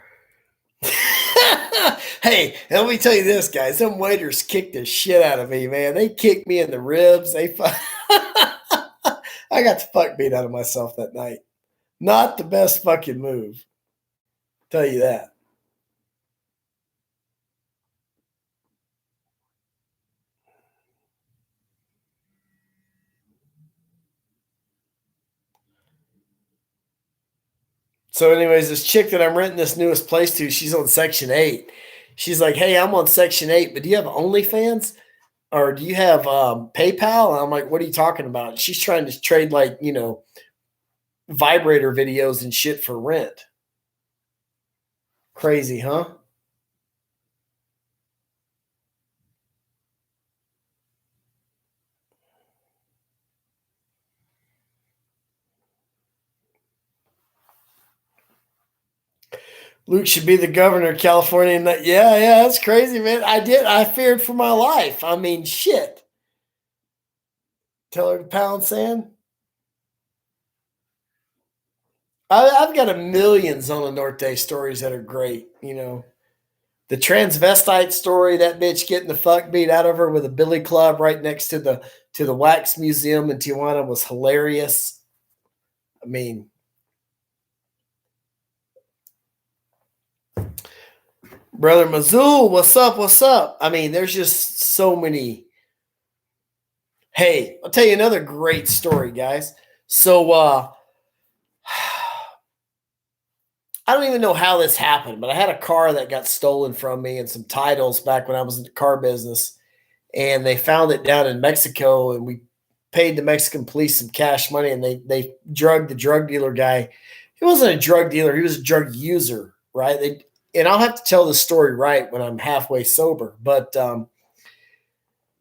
Hey, let me tell you this, guys. Them waiters kicked the shit out of me, man. They kicked me in the ribs. I got the fuck beat out of myself that night. Not the best fucking move. Tell you that. So anyways, this chick that I'm renting this newest place to, she's on Section 8. She's like, "Hey, I'm on Section 8, but do you have OnlyFans? Or do you have PayPal?" And I'm like, "What are you talking about?" She's trying to trade vibrator videos and shit for rent. Crazy, huh? Luke should be the governor of California. Yeah, that's crazy, man. I feared for my life. I mean, shit. Tell her to pound sand. I've got a million Zona Norte stories that are great. The transvestite story, that bitch getting the fuck beat out of her with a billy club right next to the wax museum in Tijuana was hilarious. I mean, Brother Mazul, what's up? What's up? I mean, there's just so many. Hey, I'll tell you another great story, guys. So I don't even know how this happened, but I had a car that got stolen from me and some titles back when I was in the car business. And they found it down in Mexico, and we paid the Mexican police some cash money, and they drugged the drug dealer guy. He wasn't a drug dealer. He was a drug user, right? And I'll have to tell the story right when I'm halfway sober. But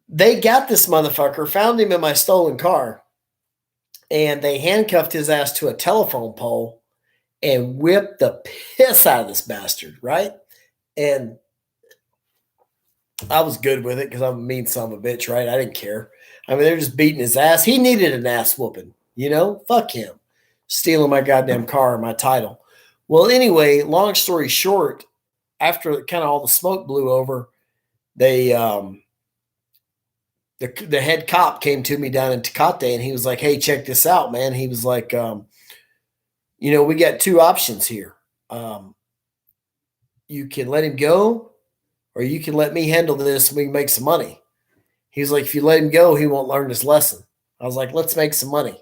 they got this motherfucker, found him in my stolen car, and they handcuffed his ass to a telephone pole and whipped the piss out of this bastard, right? And I was good with it because I'm a mean son of a bitch, right? I didn't care. I mean, they're just beating his ass. He needed an ass whooping, you know? Fuck him. Stealing my goddamn car and my title. Well, anyway, long story short, after kind of all the smoke blew over, they the head cop came to me down in Tecate and he was like, "Hey, check this out, man." He was like, we got two options here. You can let him go, or you can let me handle this and we can make some money. He's like, if you let him go, he won't learn his lesson. I was like, let's make some money.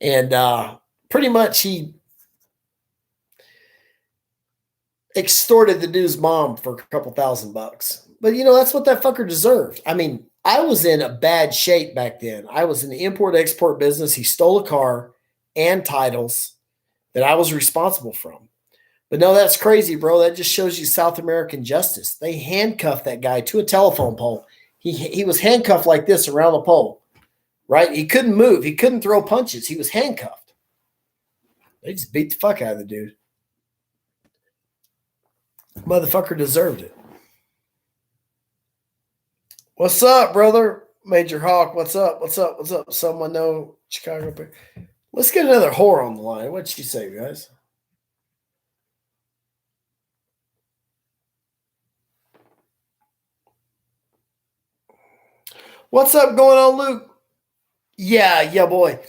And pretty much he extorted the dude's mom for a couple $1,000. But that's what that fucker deserved. I mean, I was in a bad shape back then. I was in the import-export business. He stole a car and titles that I was responsible from. But no, that's crazy, bro. That just shows you South American justice. They handcuffed that guy to a telephone pole. He was handcuffed like this around the pole, right? He couldn't move. He couldn't throw punches. He was handcuffed. They just beat the fuck out of the dude. Motherfucker deserved it. What's up, brother? Major Hawk, what's up? What's up? What's up? Someone know Chicago? Let's get another whore on the line. What'd you say, guys? What's up going on, Luke? Yeah, boy.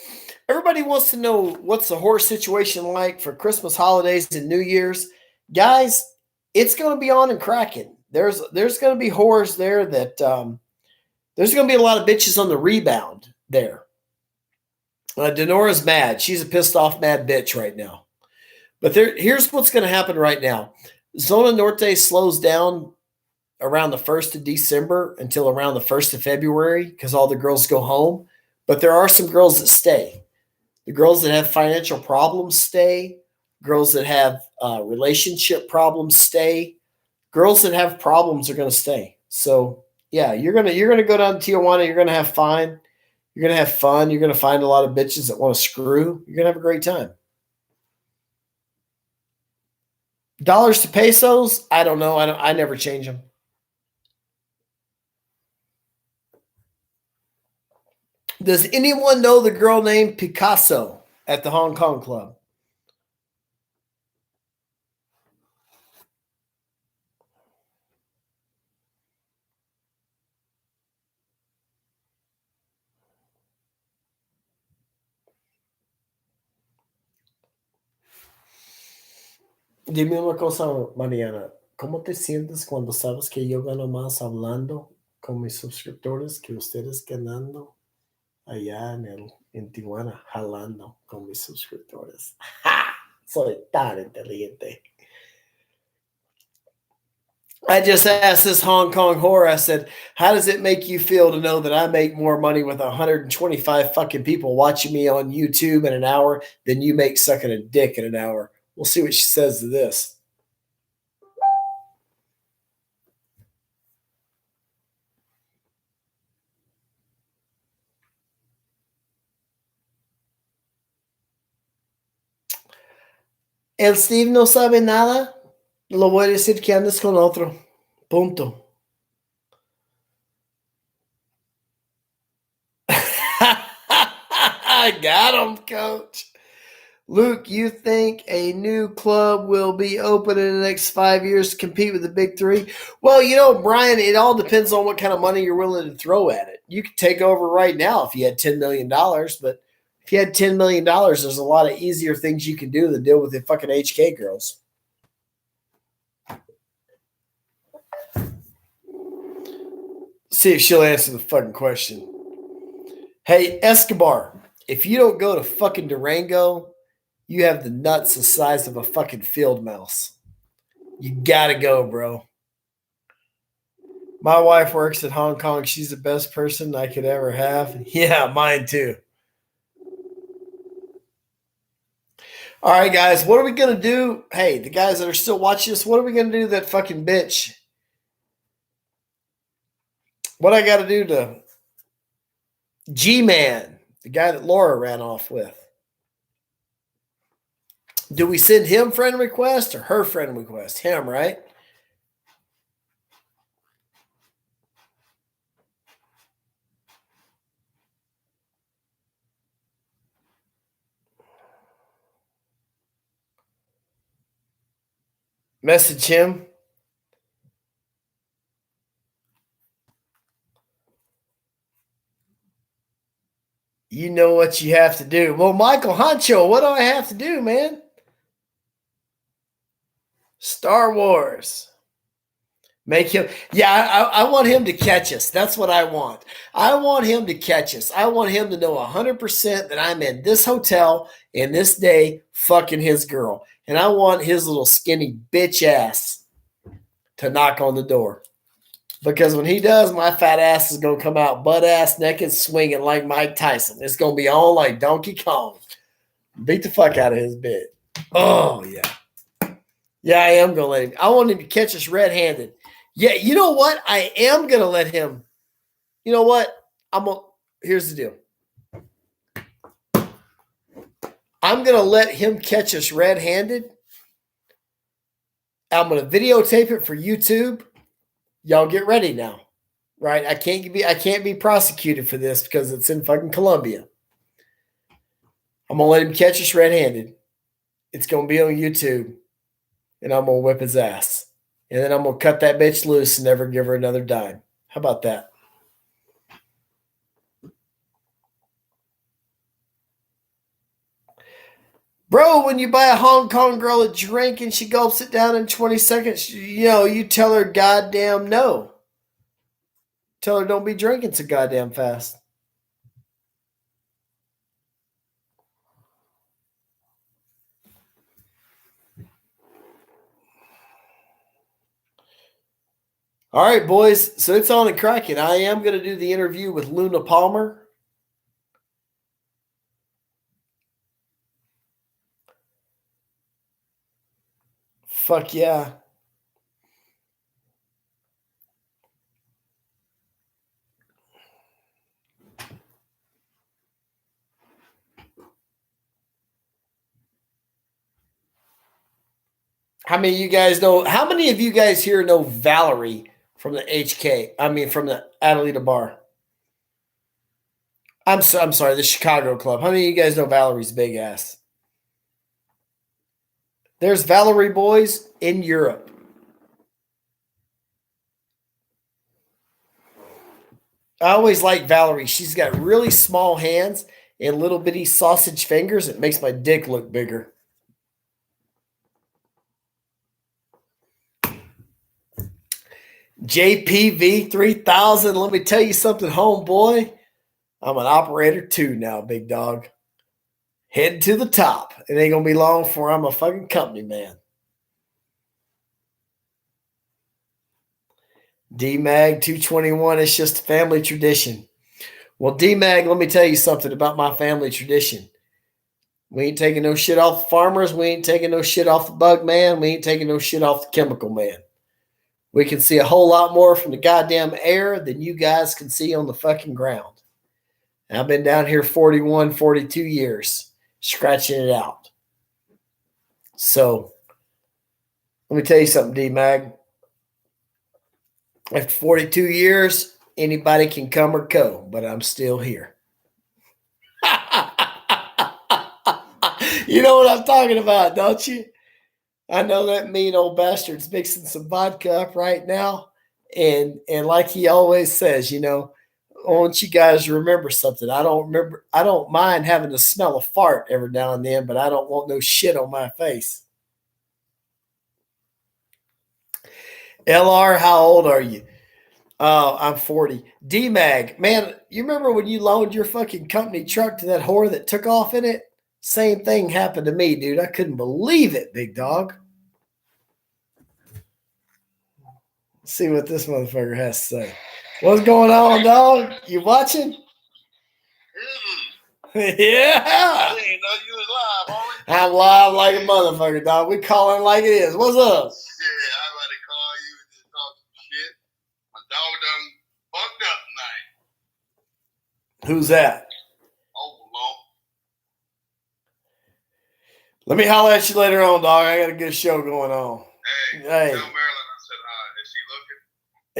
Everybody wants to know what's the horse situation like for Christmas holidays and New Year's. Guys, it's going to be on and cracking. There's going to be whores there that there's going to be a lot of bitches on the rebound there. Denora's mad. She's a pissed off mad bitch right now. But here's what's going to happen right now. Zona Norte slows down around the 1st of December until around the 1st of February because all the girls go home. But there are some girls that stay. The girls that have financial problems stay. Girls that have relationship problems stay. Girls that have problems are going to stay. So yeah, you're gonna go down to Tijuana. You're gonna have fun. You're gonna have fun. You're gonna find a lot of bitches that want to screw. You're gonna have a great time. Dollars to pesos? I don't know. I never change them. Does anyone know the girl named Picasso at the Hong Kong club? Dime una cosa, Mariana. ¿Cómo te sientes cuando sabes que yo gano más hablando con mis suscriptores que ustedes ganando allá en Tijuana, jalando con mis suscriptores? ¡Ja! Soy tan inteligente. I just asked this Hong Kong whore, I said, how does it make you feel to know that I make more money with 125 fucking people watching me on YouTube in an hour than you make sucking a dick in an hour? We'll see what she says to this. El Steve no sabe nada. Lo voy a decir que andes con otro. Punto. I got him, coach. Luke, you think a new club will be open in the next 5 years to compete with the big three? Well, Brian, it all depends on what kind of money you're willing to throw at it. You could take over right now if you had $10 million, but if you had $10 million, there's a lot of easier things you can do than deal with the fucking HK girls. See if she'll answer the fucking question. Hey, Escobar, if you don't go to fucking Durango, you have the nuts the size of a fucking field mouse. You gotta go, bro. My wife works at Hong Kong. She's the best person I could ever have. Yeah, mine too. All right, guys, what are we going to do? Hey, the guys that are still watching this, what are we going to do to that fucking bitch? What I got to do to G-Man, the guy that Laura ran off with? Do we send him friend request or her friend request? Him, right? Message him. You know what you have to do. Well, Michael Honcho, what do I have to do, man? Star Wars. Make him, I want him to catch us. That's what I want. I want him to catch us. I want him to know 100% that I'm in this hotel in this day fucking his girl. And I want his little skinny bitch ass to knock on the door. Because when he does, my fat ass is going to come out butt ass naked swinging like Mike Tyson. It's going to be on like Donkey Kong. Beat the fuck out of his bitch. Oh, yeah. Yeah, I am going to let him. I want him to catch us red-handed. Yeah, you know what? I am going to let him. You know what? Here's the deal. I'm going to let him catch us red-handed. I'm going to videotape it for YouTube. Y'all get ready now. Right? I can't be prosecuted for this because it's in fucking Colombia. I'm going to let him catch us red-handed. It's going to be on YouTube. And I'm going to whip his ass. And then I'm going to cut that bitch loose and never give her another dime. How about that? Bro, when you buy a Hong Kong girl a drink and she gulps it down in 20 seconds, you tell her goddamn no. Tell her don't be drinking so goddamn fast. All right, boys. So it's on and cracking. I am going to do the interview with Luna Palmer. Fuck yeah. How many of you guys know? How many of you guys here know Valerie from the HK? I mean, from the Adelita Bar. I'm sorry, the Chicago Club. How many of you guys know Valerie's big ass? There's Valerie boys in Europe. I always like Valerie. She's got really small hands and little bitty sausage fingers. It makes my dick look bigger. JPV 3000. Let me tell you something, homeboy. I'm an operator too now, big dog. Heading to the top. It ain't going to be long before I'm a fucking company man. D-Mag 221 is just a family tradition. Well, D-Mag, let me tell you something about my family tradition. We ain't taking no shit off the farmers. We ain't taking no shit off the bug man. We ain't taking no shit off the chemical man. We can see a whole lot more from the goddamn air than you guys can see on the fucking ground. And I've been down here 41, 42 years, scratching it out. So, let me tell you something, D-Mag. After 42 years, anybody can come or go, but I'm still here. You know what I'm talking about, don't you? I know that mean old bastard's mixing some vodka up right now. And like he always says, I want you guys to remember something. I don't mind having to smell a fart every now and then, but I don't want no shit on my face. LR, how old are you? Oh, I'm 40. D-Mag, man, you remember when you loaned your fucking company truck to that whore that took off in it? Same thing happened to me, dude. I couldn't believe it, big dog. Let's see what this motherfucker has to say. What's going on, dog? You watching? Yeah. I didn't know you was live, homie. I'm live like a motherfucker, dog. We calling like it is. What's up? Shit, I'm about to call you and just talk some shit. My dog done fucked up tonight. Who's that? Oh, Lord. Let me holler at you later on, dog. I got a good show going on. Hey, Hey. tell Marilyn I said hi. Is she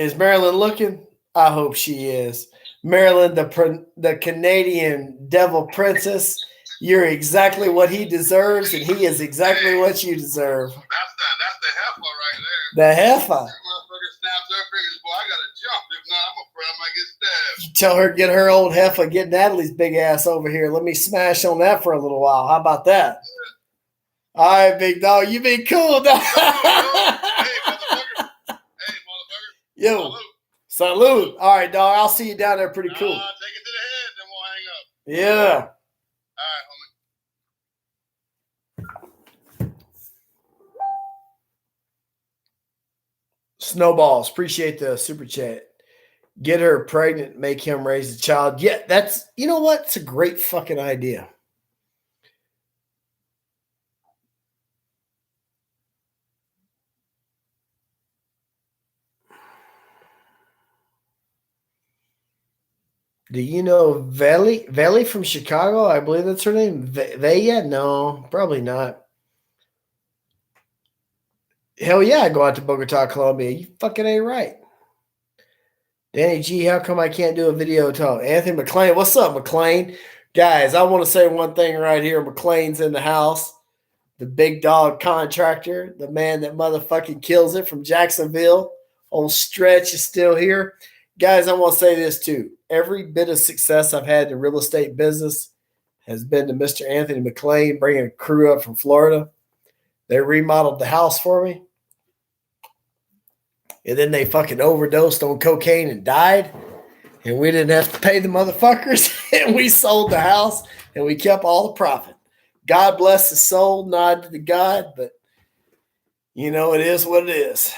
looking? Is Marilyn looking? I hope she is. Marilyn, the Canadian devil princess, you're exactly what he deserves, and he is exactly what you deserve. That's the heifer right there. The heifer. That motherfucker snaps her fingers, boy. I gotta jump. If not, I'm afraid I might get stabbed. You tell her to get her old heifer, get Natalie's big ass over here. Let me smash on that for a little while. How about that? All right, big dog. You be cool, dog. Hey, motherfucker. Yo, salute. All right, dog. I'll see you down there pretty cool. Take it to the head, then we'll hang up. Yeah. All right, homie. Snowballs. Appreciate the super chat. Get her pregnant, make him raise a child. Yeah, that's, you know what? It's a great fucking idea. Do you know Valley from Chicago? I believe that's her name. Vaya? No, probably not. Hell yeah, I go out to Bogota, Colombia. You fucking ain't right. Danny G, how come I can't do a video talk? Anthony McLean, what's up, McLean? Guys, I want to say one thing right here. McLean's in the house. The big dog contractor, the man that motherfucking kills it from Jacksonville. Old Stretch is still here. Guys, I want to say this too. Every bit of success I've had in the real estate business has been to Mr. Anthony McLean, bringing a crew up from Florida. They remodeled the house for me. And then they fucking overdosed on cocaine and died. And we didn't have to pay the motherfuckers. And we sold the house and we kept all the profit. God bless his soul, nod to the God, but you know, it is what it is.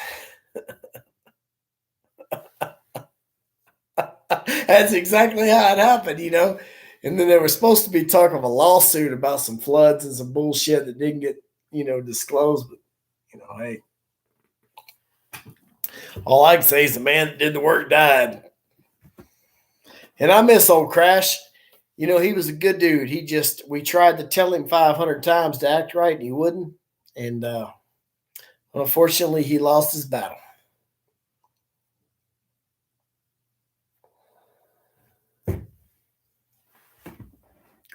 That's exactly how it happened, you know. And then there was supposed to be talk of a lawsuit about some floods and some bullshit that didn't get, you know, disclosed. But, you know, hey, all I can say is the man that did the work died. And I miss old Crash. You know, he was a good dude. We tried to tell him 500 times to act right, and he wouldn't. And unfortunately, he lost his battle.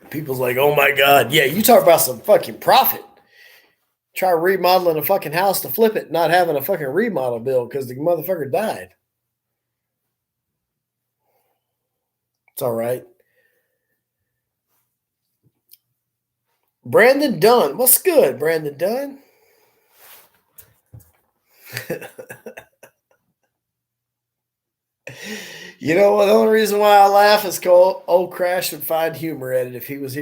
People's like, oh my God. Yeah, you talk about some fucking profit. Try remodeling a fucking house to flip it, not having a fucking remodel bill because the motherfucker died. It's all right. Brandon Dunn. What's good, Brandon Dunn? You know what? The only reason why I laugh is because old Crash would find humor at it. If he was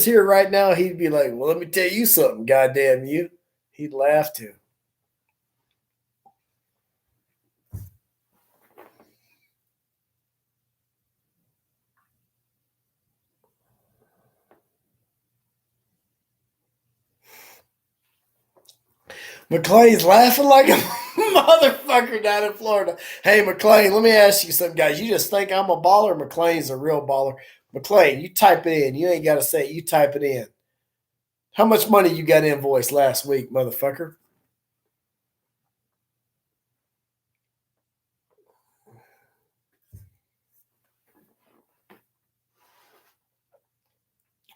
here, right now, he'd be like, well, let me tell you something, goddamn you. He'd laugh too. McLean's laughing like a motherfucker down in Florida. Hey, McLean, let me ask you something, guys. You just think I'm a baller? McLean's a real baller. McLean, you type it in. You ain't got to say it. You type it in. How much money you got invoiced last week, motherfucker?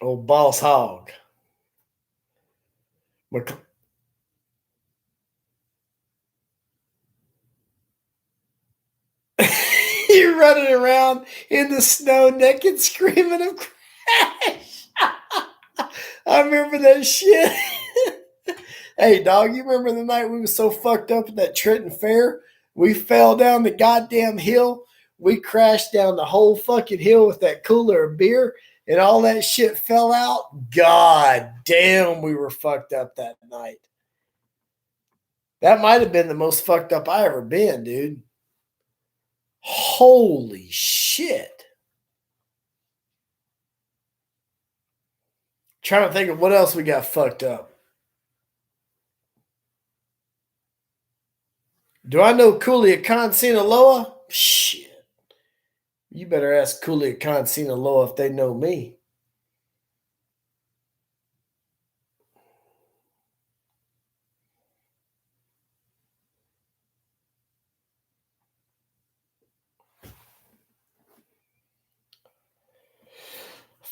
Old boss hog. You're running around in the snow naked screaming of Crash. I remember that shit. Hey, dog, you remember the night we were so fucked up at that Trenton Fair? We fell down the goddamn hill. We crashed down the whole fucking hill with that cooler of beer, and all that shit fell out. God damn, we were fucked up that night. That might have been the most fucked up I ever been, dude. Holy shit. Trying to think of what else we got fucked up. Do I know Kulia Khan Sinaloa? Shit. You better ask Kulia Khan Sinaloa if they know me.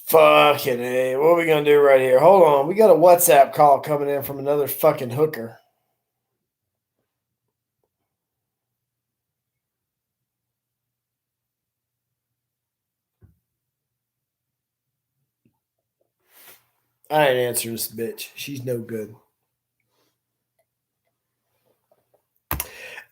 Fucking A. What are we going to do right here? Hold on. We got a WhatsApp call coming in from another fucking hooker. I ain't answering this bitch. She's no good.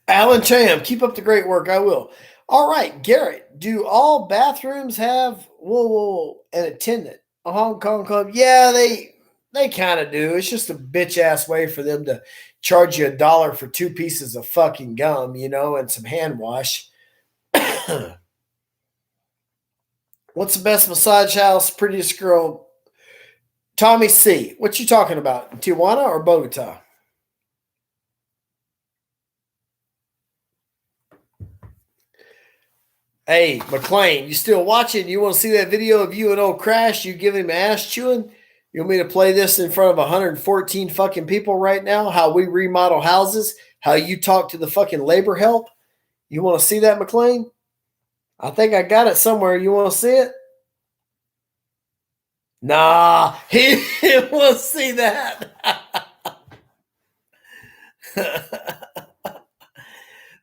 Alan Cham, keep up the great work. I will. All right, Garrett, do all bathrooms have an attendant? A Hong Kong club? Yeah, they kind of do. It's just a bitch ass way for them to charge you $1 for 2 pieces of fucking gum, and some hand wash. What's the best massage house? Prettiest girl? Tommy C. What you talking about? Tijuana or Bogota? Hey, McLean, you still watching? You want to see that video of you and old Crash? You giving him ass chewing? You want me to play this in front of 114 fucking people right now? How we remodel houses? How you talk to the fucking labor help? You want to see that, McLean? I think I got it somewhere. You want to see it? Nah, he didn't want to see that.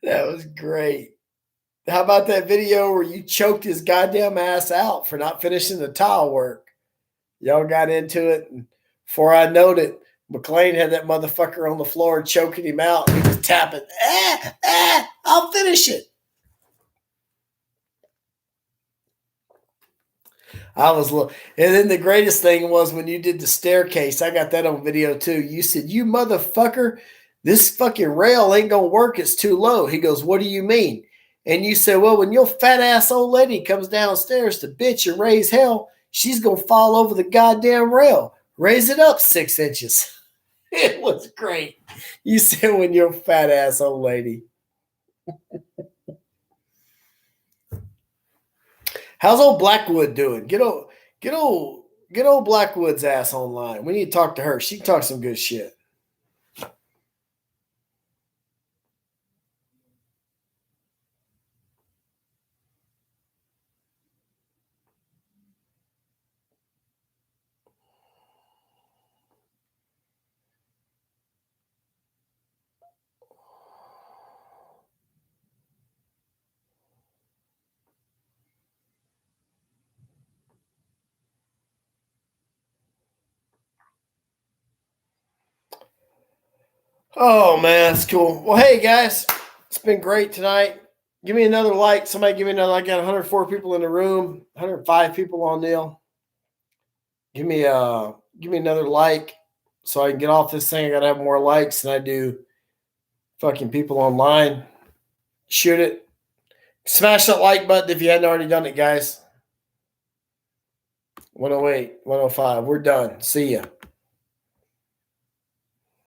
That was great. How about that video where you choked his goddamn ass out for not finishing the tile work? Y'all got into it, and before I knowed it, McLean had that motherfucker on the floor choking him out. He was tapping, I'll finish it. And then the greatest thing was when you did the staircase. I got that on video too. You said, "You motherfucker, this fucking rail ain't gonna work. It's too low." He goes, "What do you mean?" And you said, "Well, when your fat ass old lady comes downstairs to bitch and raise hell, she's gonna fall over the goddamn rail. Raise it up 6 inches." It was great. You said, "When your fat ass old lady." How's old Blackwood doing? Get old Blackwood's ass online. We need to talk to her. She can talk some good shit. Oh man, that's cool. Well, hey guys, it's been great tonight. Give me another like. Somebody give me another like. I got 104 people in the room, 105 people on Neil. Give me another like so I can get off this thing. I gotta have more likes than I do fucking people online. Shoot it. Smash that like button if you hadn't already done it, guys. 108, 105. We're done. See ya.